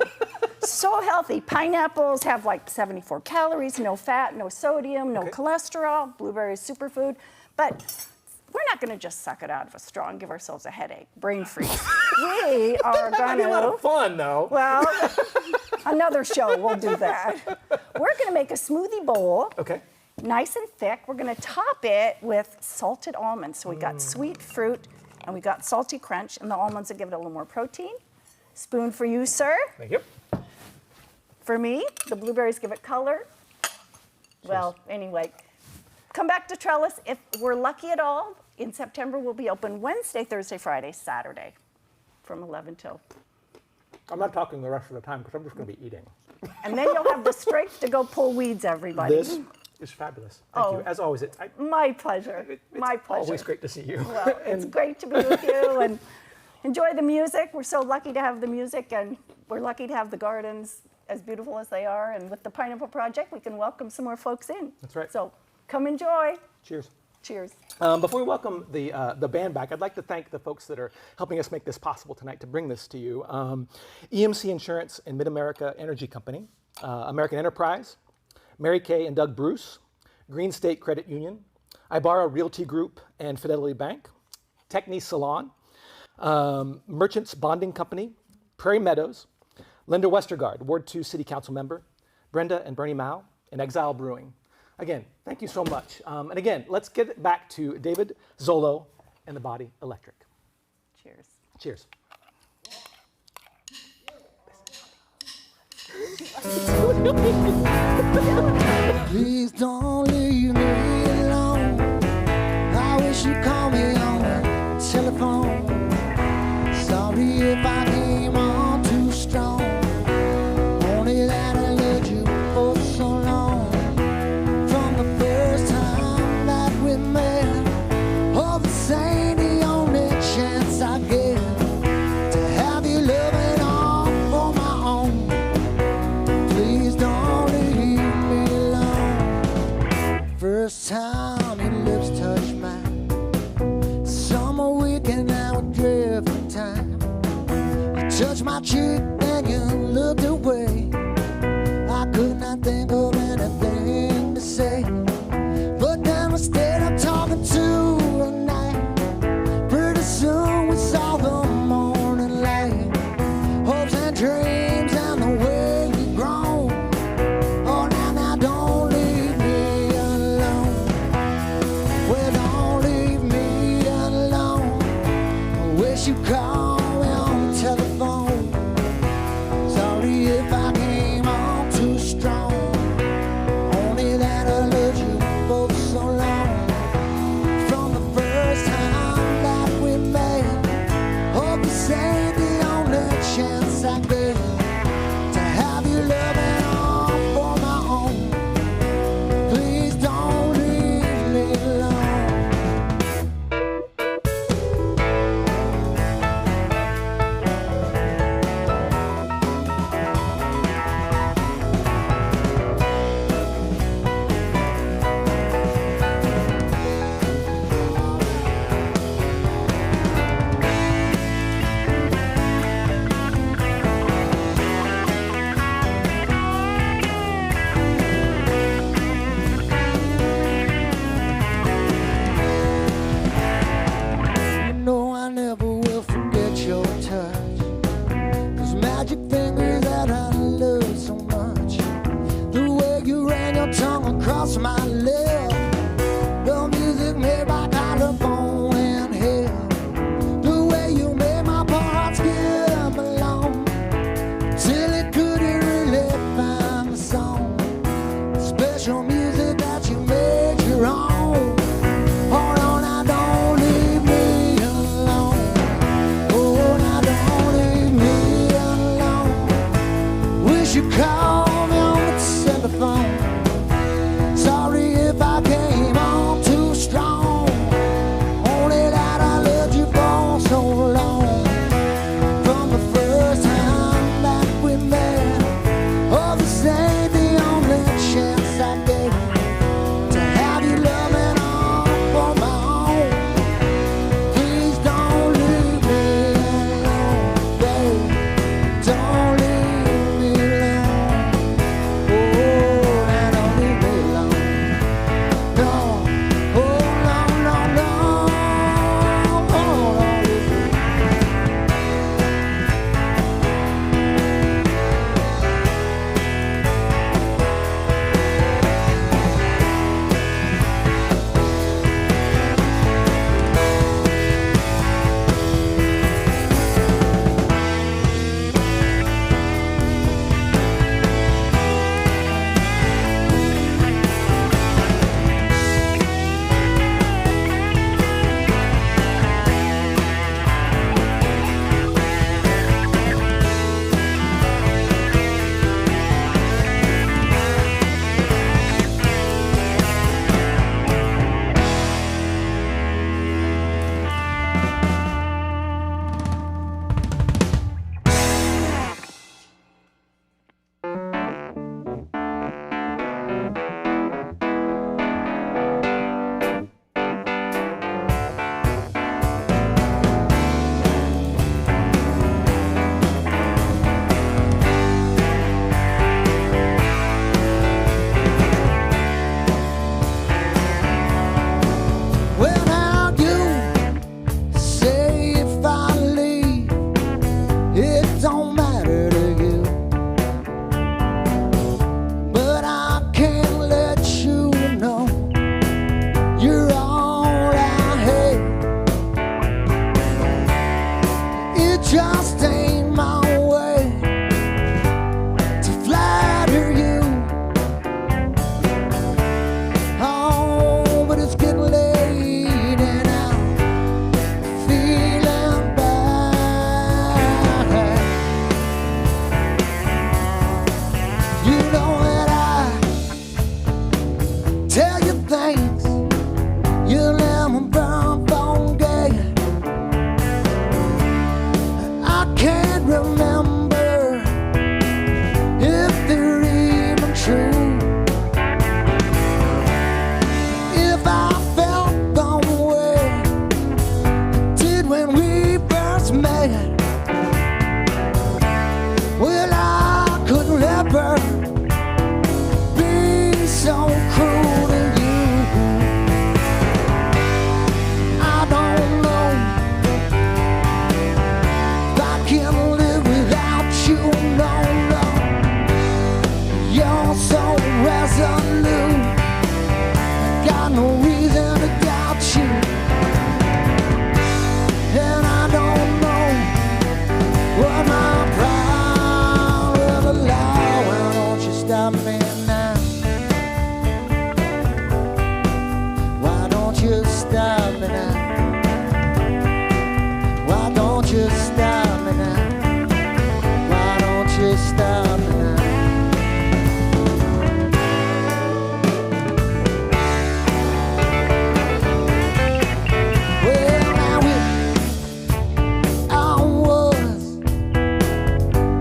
Speaker 5: So healthy. Pineapples have like 74 calories, no fat, no sodium, no cholesterol. Blueberries, superfood. But we're not going to just suck it out of a straw and give ourselves a headache, brain freeze. We are going
Speaker 2: a lot of
Speaker 5: to,
Speaker 2: fun, though.
Speaker 5: well, another show we'll do that. We're going to make a smoothie bowl.
Speaker 2: Okay.
Speaker 5: Nice and thick. We're going to top it with salted almonds. So we got sweet fruit and we got salty crunch, and the almonds will give it a little more protein. Spoon for you, sir.
Speaker 2: Thank you.
Speaker 5: For me, the blueberries give it color. Well, anyway, come back to Trellis. If we're lucky at all, in September we'll be open Wednesday, Thursday, Friday, Saturday from 11 till.
Speaker 2: I'm not talking the rest of the time because I'm just going to be eating.
Speaker 5: And then you'll have the strength to go pull weeds, everybody.
Speaker 2: This is fabulous. Thank you. As always,
Speaker 5: My pleasure. My pleasure.
Speaker 2: always great to see you.
Speaker 5: Well, it's great to be with you and enjoy the music. We're so lucky to have the music, and we're lucky to have the gardens as beautiful as they are. And with the Pineapple Project, we can welcome some more folks in.
Speaker 2: That's right.
Speaker 5: So come enjoy.
Speaker 2: Cheers.
Speaker 5: Cheers.
Speaker 2: Before we welcome the band back, I'd like to thank the folks that are helping us make this possible tonight to bring this to you. EMC Insurance and Mid-America Energy Company, American Enterprise, Mary Kay and Doug Bruce, Green State Credit Union, Ibarra Realty Group and Fidelity Bank, Techni Salon, Merchants Bonding Company, Prairie Meadows, Linda Westergaard, Ward 2 City Council Member, Brenda and Bernie Mao, and Exile Brewing. Again, thank you so much. And again, let's get it back to David Zollo and the Body Electric.
Speaker 5: Cheers.
Speaker 2: Cheers.
Speaker 3: Please don't leave me alone. I wish you'd call me on the telephone. Sorry if I came on too strong. Only that I loved you for so long. From the first time that we met, oh, this ain't the only chance I get to have you loving all for my own. Please don't leave me alone. First time your lips touched mine, summer weekend now a drift time. You touched my cheek and you looked away. I could not think of anything to say, but then we stayed up talking to the night. Pretty soon we saw the morning light. Hopes and dreams and the way we've grown. Oh, now don't leave me alone. Well, don't leave me alone. I wish you'd call me on the telephone. Sorry if I came on too strong. Only that I loved you for so long. From the first time that we met, hope this ain't the only chance I get to have you loving all for my own. Please don't leave me alone. just ain't my way to flatter you. Oh, but it's getting late and I'm feeling bad. You know that I tell you things you let me burn phone gay. I can't remember if they're even true. If I felt the way I did when we first met, well, I couldn't ever be so cruel to you. I don't know if I can live without you. No, no, you're so resolute. Got no reason to doubt you. And I don't know what my pride will allow. Why don't you stop me now? Why don't you stop me now? Why don't you stop me now? Why don't you stop me now? Well, now if I was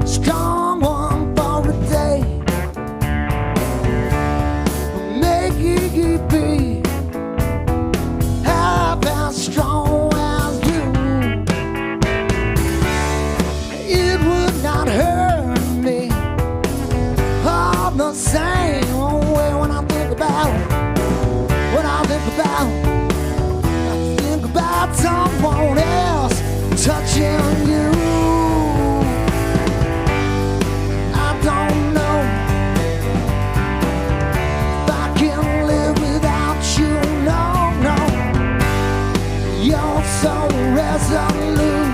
Speaker 3: a strong one for a day, maybe be half as strong as you, it would not hurt me all the same way. When I think about what I think about someone else touching you. I don't know if I can live without you. No, no, you're so resolute.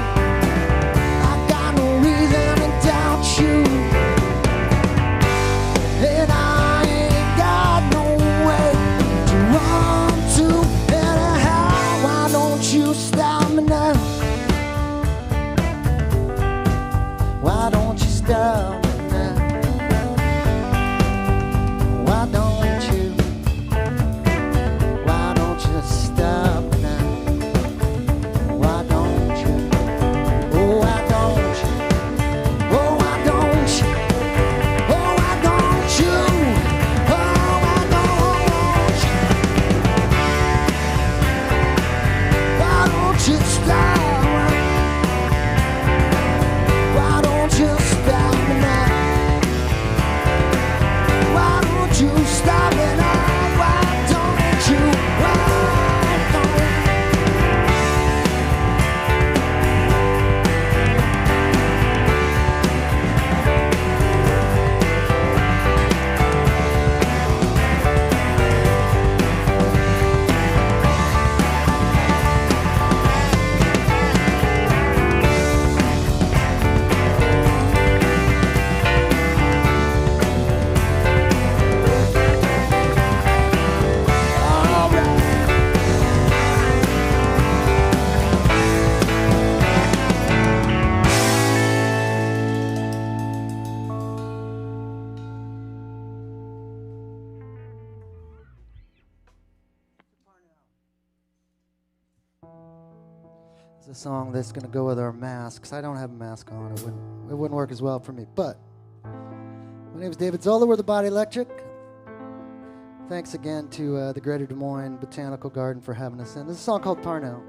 Speaker 3: I got no reason to doubt you. And I ain't got no way to run to anyhow. Why don't you stop me now? Why don't you stop me now? Why don't you? Why don't you stop me now? Why don't you? Oh, why don't you? Oh, why don't you? Oh, why don't you? Oh, why don't you? Why don't you stop? Why don't you stop me now? Why don't you stop me now? Why don't you? Why don't It's a song that's going to go with our masks. I don't have a mask on. It wouldn't work as well for me. But my name is David Zollo. We're the Body Electric. Thanks again to the Greater Des Moines Botanical Garden for having us in. This is a song called Parnell.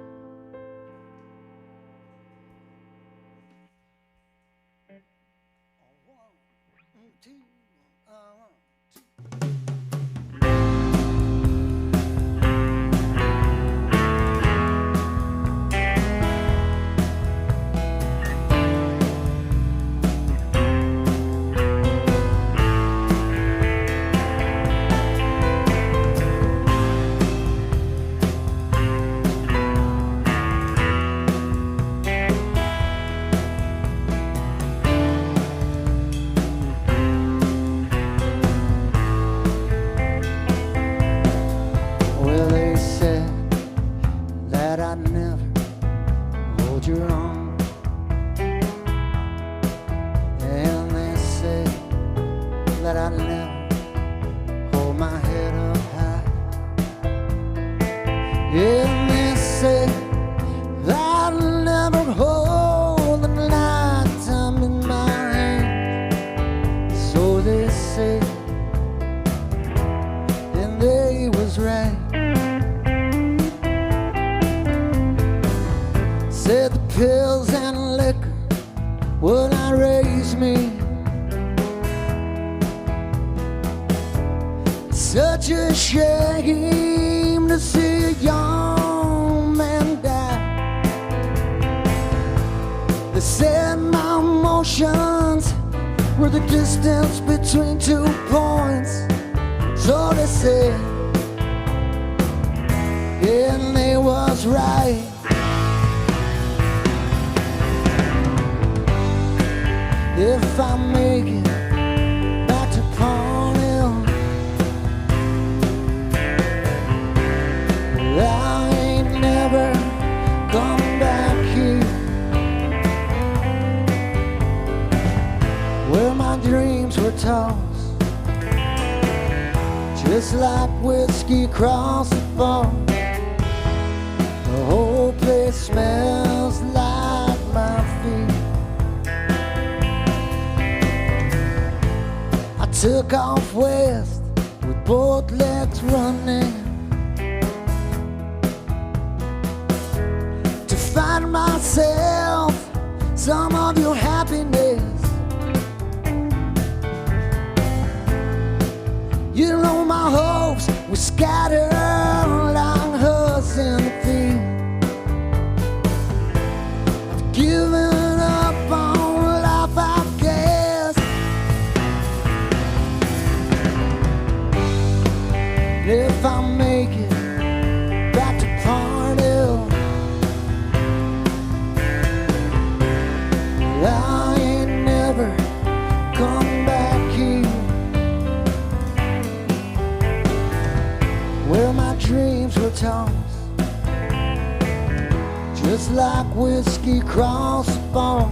Speaker 3: would not raise me. Such a shame to see a young man die. They said my emotions were the distance between 2 points. So they said, and they was right. If I make it back to Parnell, I ain't never coming back here. Where my dreams were tossed, just like whiskey across the bar. The whole place smells like my feet. I took off west with both legs running to find myself some of your happiness. You know my hopes were scattered like husks in the field. I've given up on life, I guess. If I make it back to Parnell, I ain't never come back here. Where my dreams were tossed, just like whiskey across the bar.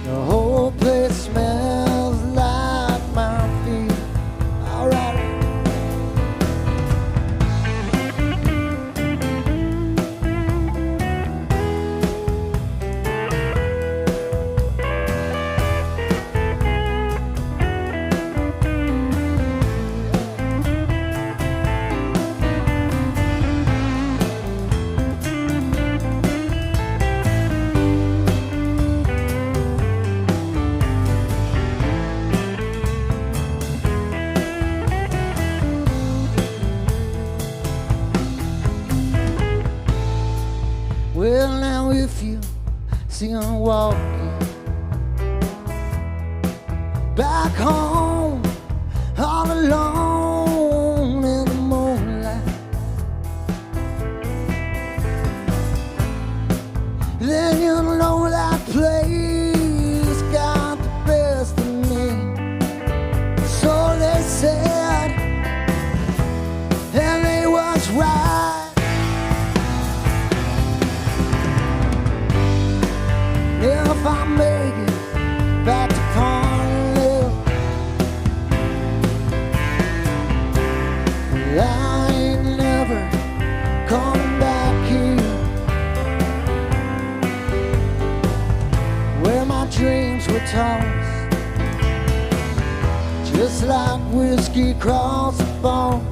Speaker 3: The whole place smells like my feet. All right. Well, now if you see I'm walking back home all alone in the moonlight, then you know that place got the best of me. So they said, and they was right. If I make it back to Parnell, I ain't never coming back here. Where my dreams were tossed, just like whiskey across the bar.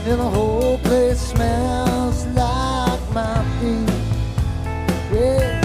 Speaker 3: And the whole place smells like my feet. Yeah.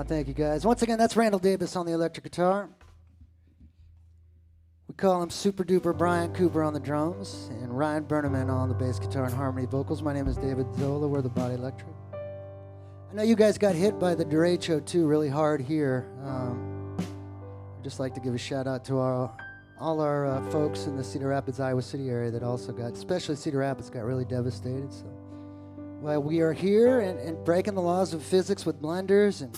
Speaker 3: Thank you, guys. Once again, that's Randall Davis on the electric guitar. We call him Super Duper Brian Cooper on the drums, and Ryan Berneman on the bass guitar and harmony vocals. My name is David Zollo. We're the Body Electric. I know you guys got hit by the derecho too really hard here. I'd just like to give a shout out to all our folks in the Cedar Rapids, Iowa City area that also got, especially Cedar Rapids, got really devastated. So while we are here and breaking the laws of physics with blenders and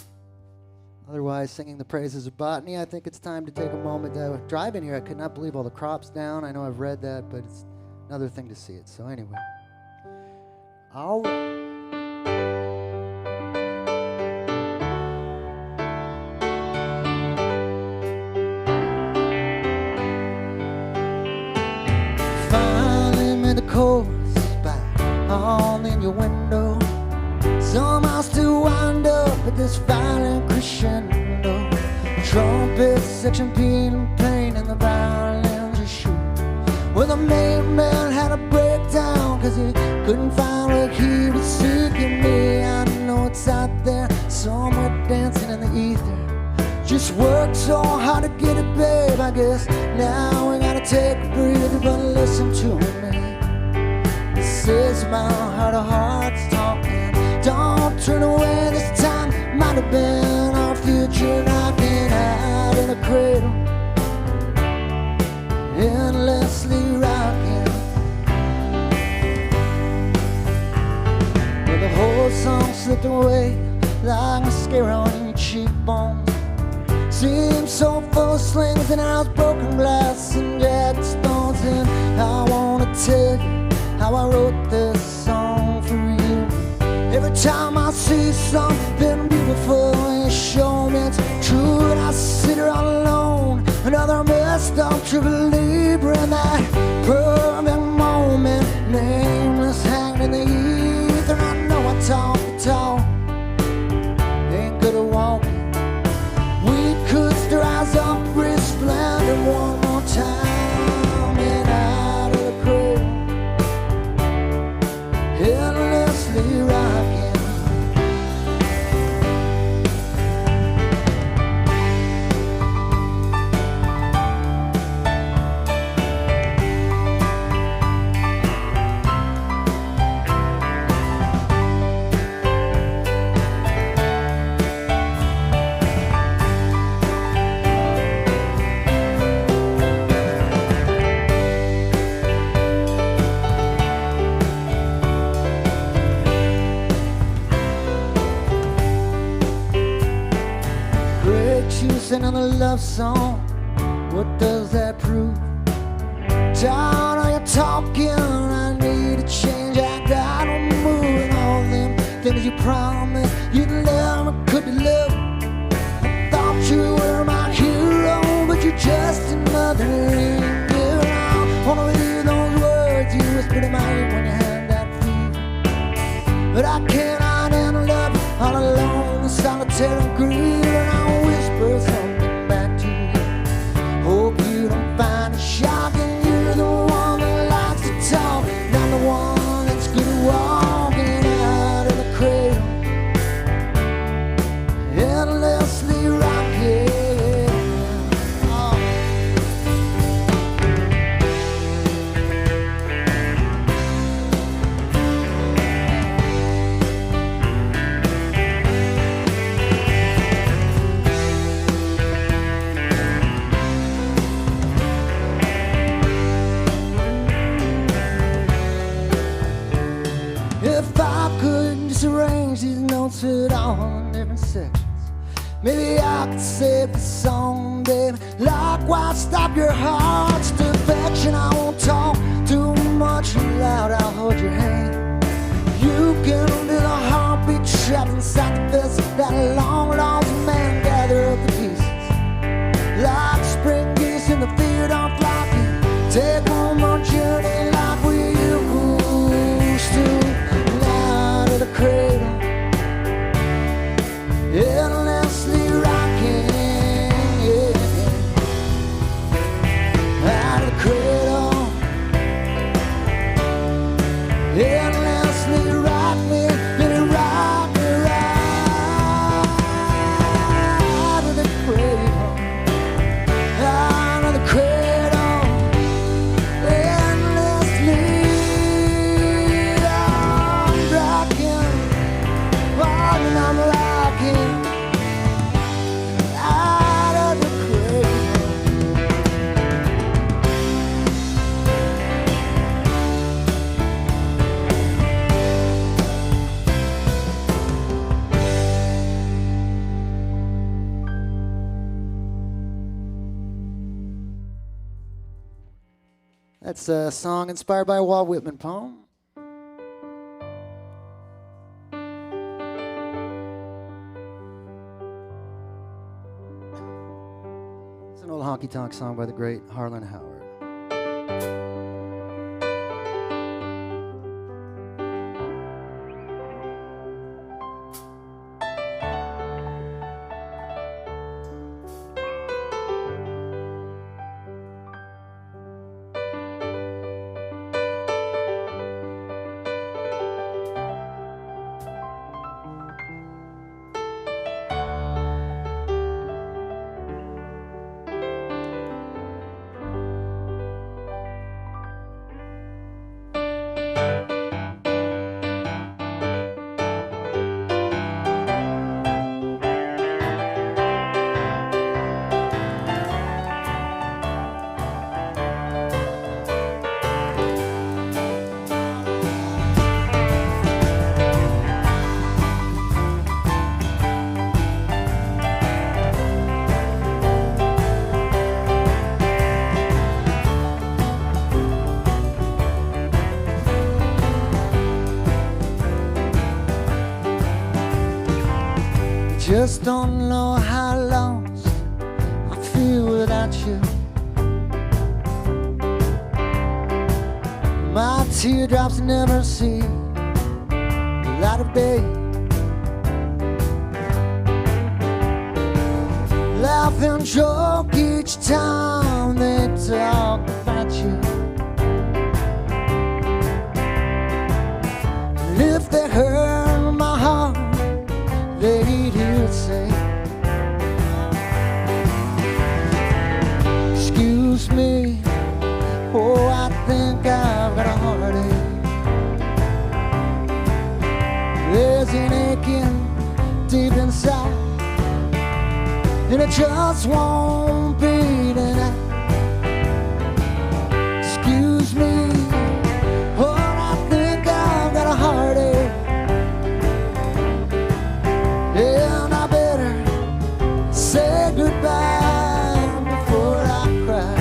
Speaker 3: otherwise singing the praises of botany, I think it's time to take a moment to drive in here. I could not believe all the crops down. I know I've read that, but it's another thing to see it. So anyway, all right. Finally made the chorus back on in your window. Somehow still wind up at this violent crescendo. Trumpet section peeling pain and the violins are shooting. Well, the main man had a breakdown cause he couldn't find what he was seeking. Me, I know it's out there somewhere dancing in the ether. Just worked so hard to get it, babe. I guess now we gotta take a breather, but listen to me. This is my heart of hearts talking. Don't turn away this time. Might have been our future knocking out in the cradle, endlessly rocking. When the whole song slipped away like mascara on your cheekbones. Seemed so full of slings and arrows, broken glass and jagged stones. And I wanna tell you how I wrote this song for you. Every time I see something beautiful, you show me it's true. And I sit here all alone, another messed up true believer in that perfect moment, nameless, hanging in the ether. And I know I talk the talk, ain't good at walking. We could rise up resplendent one more time and out of the cradle, endlessly rocking. Another love song, what does that prove? Down are you talking? I need a change, I gotta move. And all them things you promised you'd never could deliver. I thought you were my hero, but you're just another angel. I wanna read those words you whispered in my ear when you had that fever. But I cannot handle love all alone in solitary grief. And I whisper something back to you. Hope you don't find it shocking. You're the one that likes to talk, not the one that's good at walking out of the cradle, endlessly rocking. If I could disarrange these notes, fit all in different sections, maybe I could save the song, baby. Likewise, stop your heart's defection. I won't talk too much loud, I'll hold your hand. You can do the heartbeat trapped inside the fist of that long lost man. Gather up the pieces like spring geese in the field on flocking. Take one more journey like we used to. The cradle, endlessly rocking, yeah. Out of the cradle, endlessly rock me, rock me, rock. That's a song inspired by a Walt Whitman poem. It's an old honky-tonk song by the great Harlan Howard. Just don't know how lost I feel without you. My teardrops never see the light of day. Laugh and joke each time they talk about you. And if they hurt my heart, they'd hear it say, excuse me, oh, I think I've got a heartache. There's an aching deep inside, and it just won't be tonight. Excuse me, oh, I think I've got a heartache. And I better say goodbye before I cry.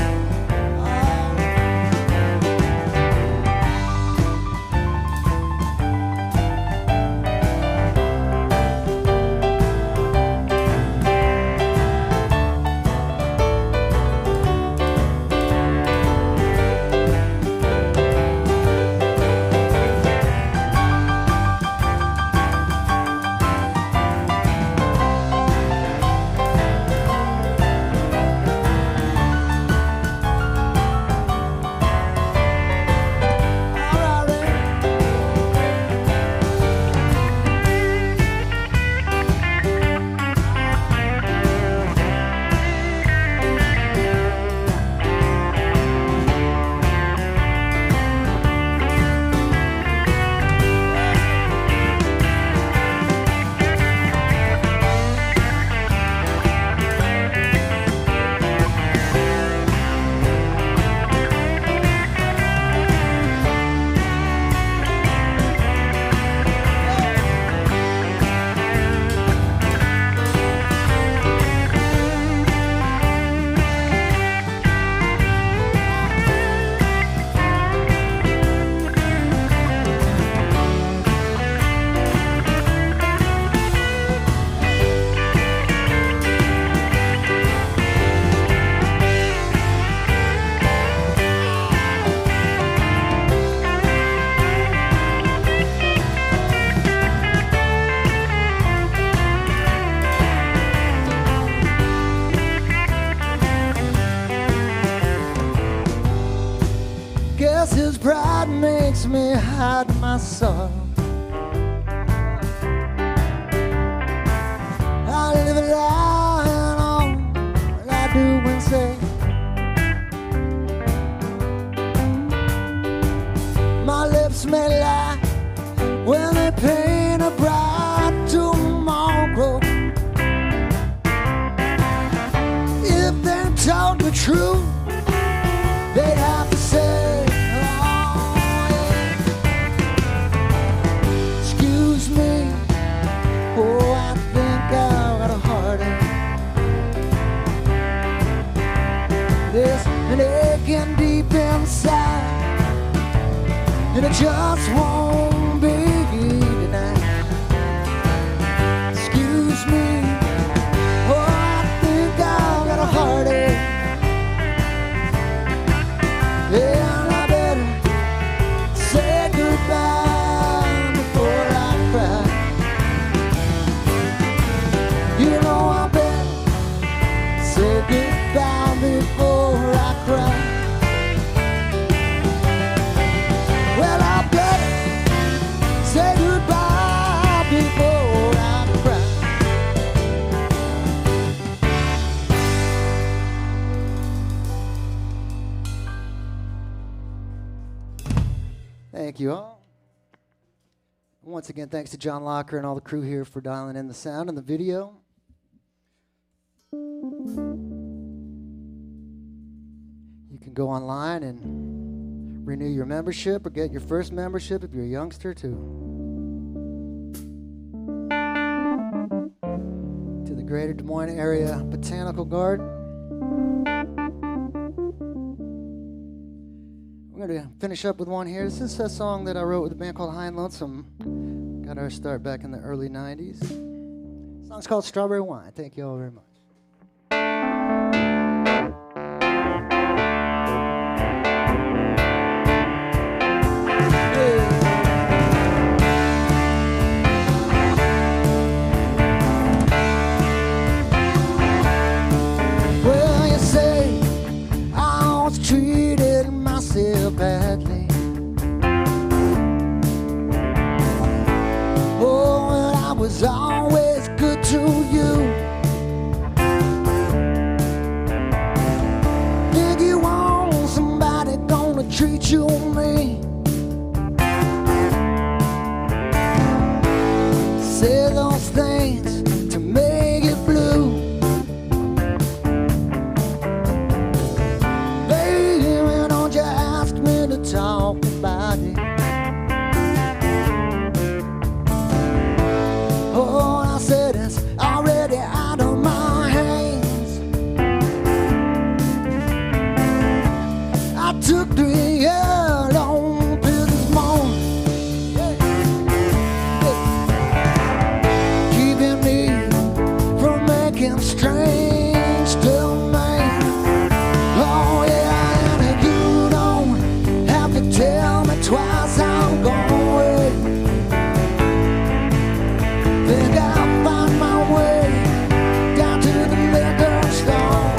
Speaker 3: Guess his pride makes me hide my sorrow. I live a lying on what I do and say. My lips may lie when they paint a bright tomorrow. If they told the truth, they'd have to say, oh, I think I've got a heartache. There's an aching deep inside. and it just won't be tonight. Excuse me, oh, I think I've got a heartache. Yeah, and I better say goodbye before I cry. You know I better say goodbye before I cry. Well, I better say goodbye before I cry. Thank you all. Once again, thanks to John Locker and all the crew here for dialing in the sound and the video. You can go online and renew your membership or get your first membership if you're a youngster too. To the Greater Des Moines Area Botanical Garden. We're going to finish up with one here. This is a song that I wrote with a band called High and Lonesome. Got our start back in the early 90s. The song's called Strawberry Wine. Thank you all very much. Well, you say I was treated myself badly. Oh, and I was always good to you. Think you want somebody gonna treat you me? Say those things to make it blue. Baby, don't you ask me to talk about it. Oh, I said it's already out of my hands. I took 3 years long till this morning. Keeping me from making strange demands. Oh yeah, and you don't have to tell me twice I'm going. Think I'll find my way down to the liquor store.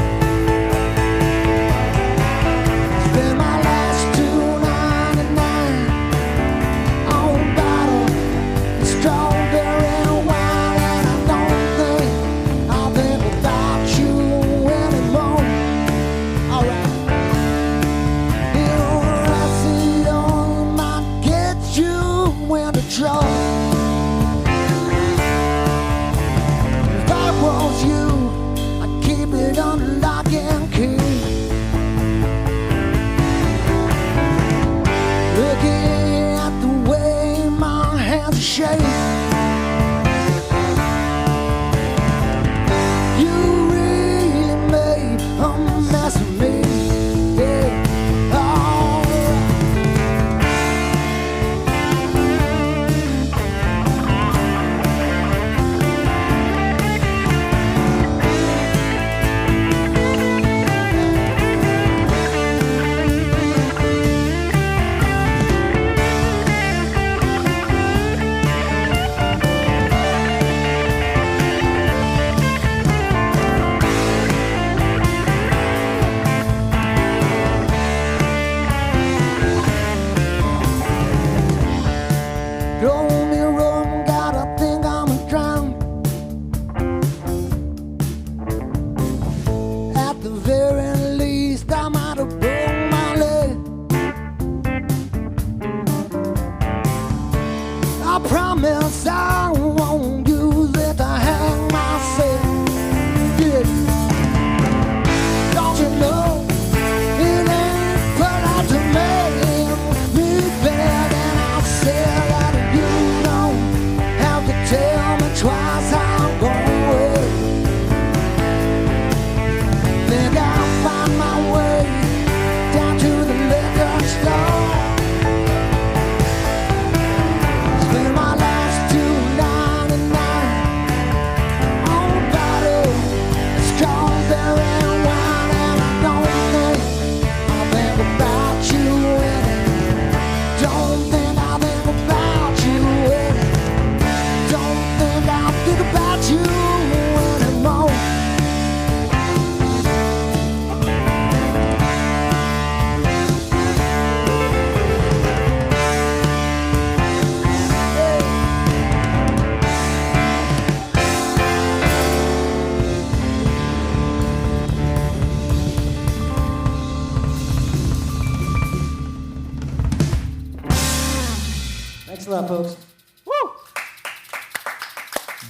Speaker 3: Spend my last $2.99 on a bottle of strawberry wine, and I don't think I'll think about you anymore. Alright, you know I see on might get you into trouble. If I was you, I'd keep it under lock and key. Looking at the way my hands shake, you really made a mess of me. Yeah. Oh.
Speaker 2: a lot, folks. Woo!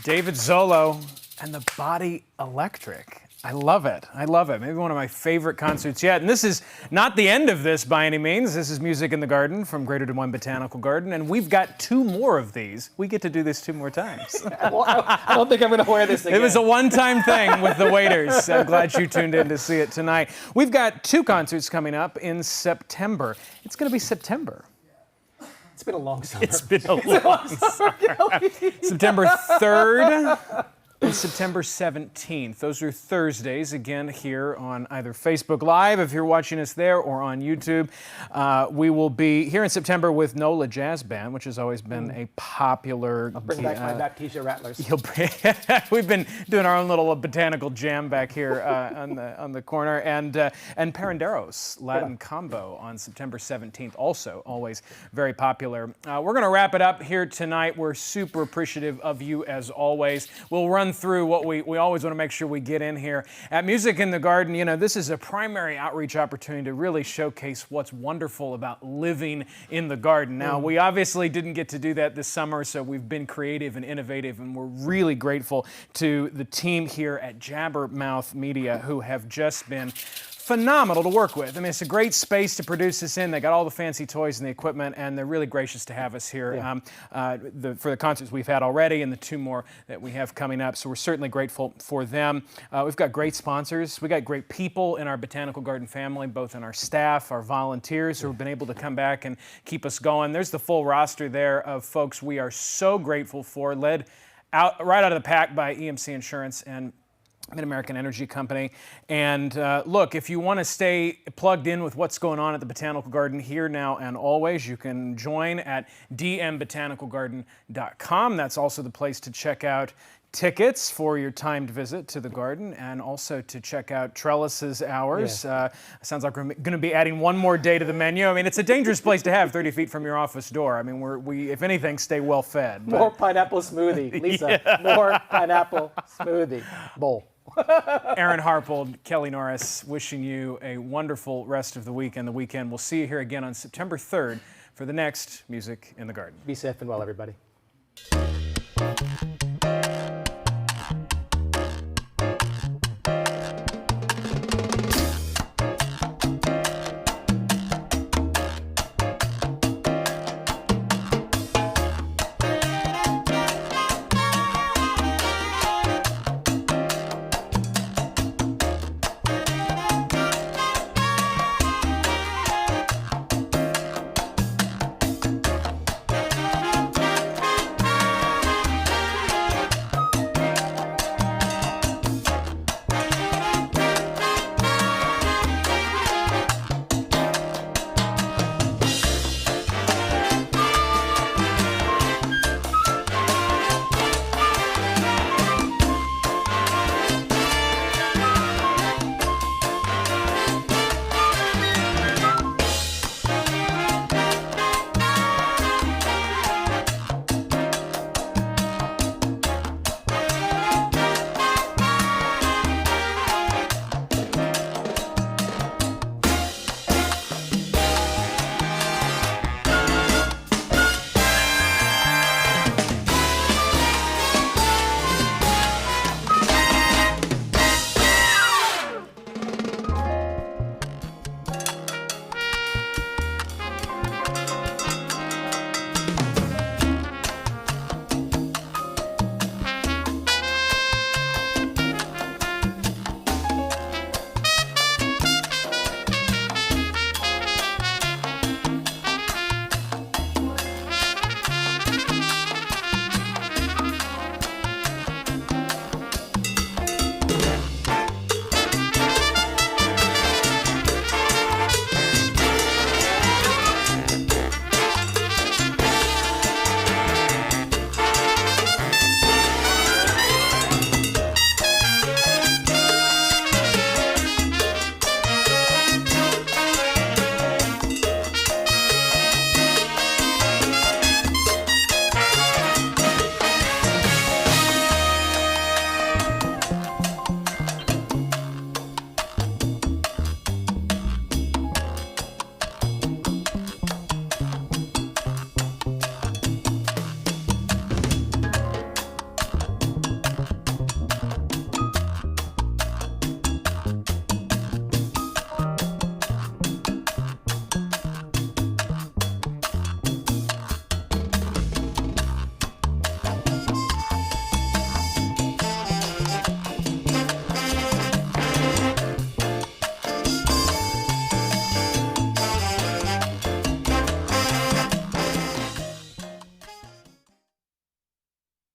Speaker 1: David Zollo and the Body Electric. I love it. I love it. Maybe one of my favorite concerts yet. And this is not the end of this by any means. This is Music in the Garden from Greater Des Moines Botanical Garden, and we've got 2 more of these. We get to do this 2 more times.
Speaker 2: Well, I don't think I'm going to wear this again.
Speaker 1: It was a one-time thing with the waiters. I'm glad you tuned in to see it tonight. We've got 2 concerts coming up in September. It's going to be September.
Speaker 2: It's been a long summer.
Speaker 1: It's been a long summer. September 3rd. And September 17th. Those are Thursdays, again, here on either Facebook Live, if you're watching us there, or on YouTube. We will be here in September with NOLA Jazz Band, which has always been a popular...
Speaker 2: I'll bring back my Baptisia Rattlers.
Speaker 1: We've been doing our own little botanical jam back here on the corner. And Paranderos Latin Combo on September 17th, also always very popular. We're going to wrap it up here tonight. We're super appreciative of you, as always. We'll run through what we always want to make sure we get in here. At Music in the Garden, you know, this is a primary outreach opportunity to really showcase what's wonderful about living in the garden. Now, we obviously didn't get to do that this summer, so we've been creative and innovative, and we're really grateful to the team here at Jabbermouth Media, who have just been phenomenal to work with. I mean, it's a great space to produce this in. They got all the fancy toys and the equipment, and they're really gracious to have us here for the concerts we've had already and the 2 more that we have coming up. So we're certainly grateful for them. We've got great sponsors. We got great people in our Botanical Garden family, both in our staff, our volunteers who have been able to come back and keep us going. There's the full roster there of folks we are so grateful for, led right out of the pack by EMC Insurance and Mid-American Energy Company. And look, if you want to stay plugged in with what's going on at the Botanical Garden here, now, and always, you can join at dmbotanicalgarden.com. That's also the place to check out tickets for your timed visit to the garden, and also to check out Trellis's hours. Sounds like we're going to be adding 1 more day to the menu. I mean, it's a dangerous place to have 30 feet from your office door. I mean, we if anything, stay well fed.
Speaker 2: More pineapple smoothie, Lisa. More pineapple smoothie bowl.
Speaker 1: Aaron Harpold, Kelly Norris, wishing you a wonderful rest of the week and the weekend. We'll see you here again on September 3rd for the next Music in the Garden.
Speaker 2: Be safe and well, everybody.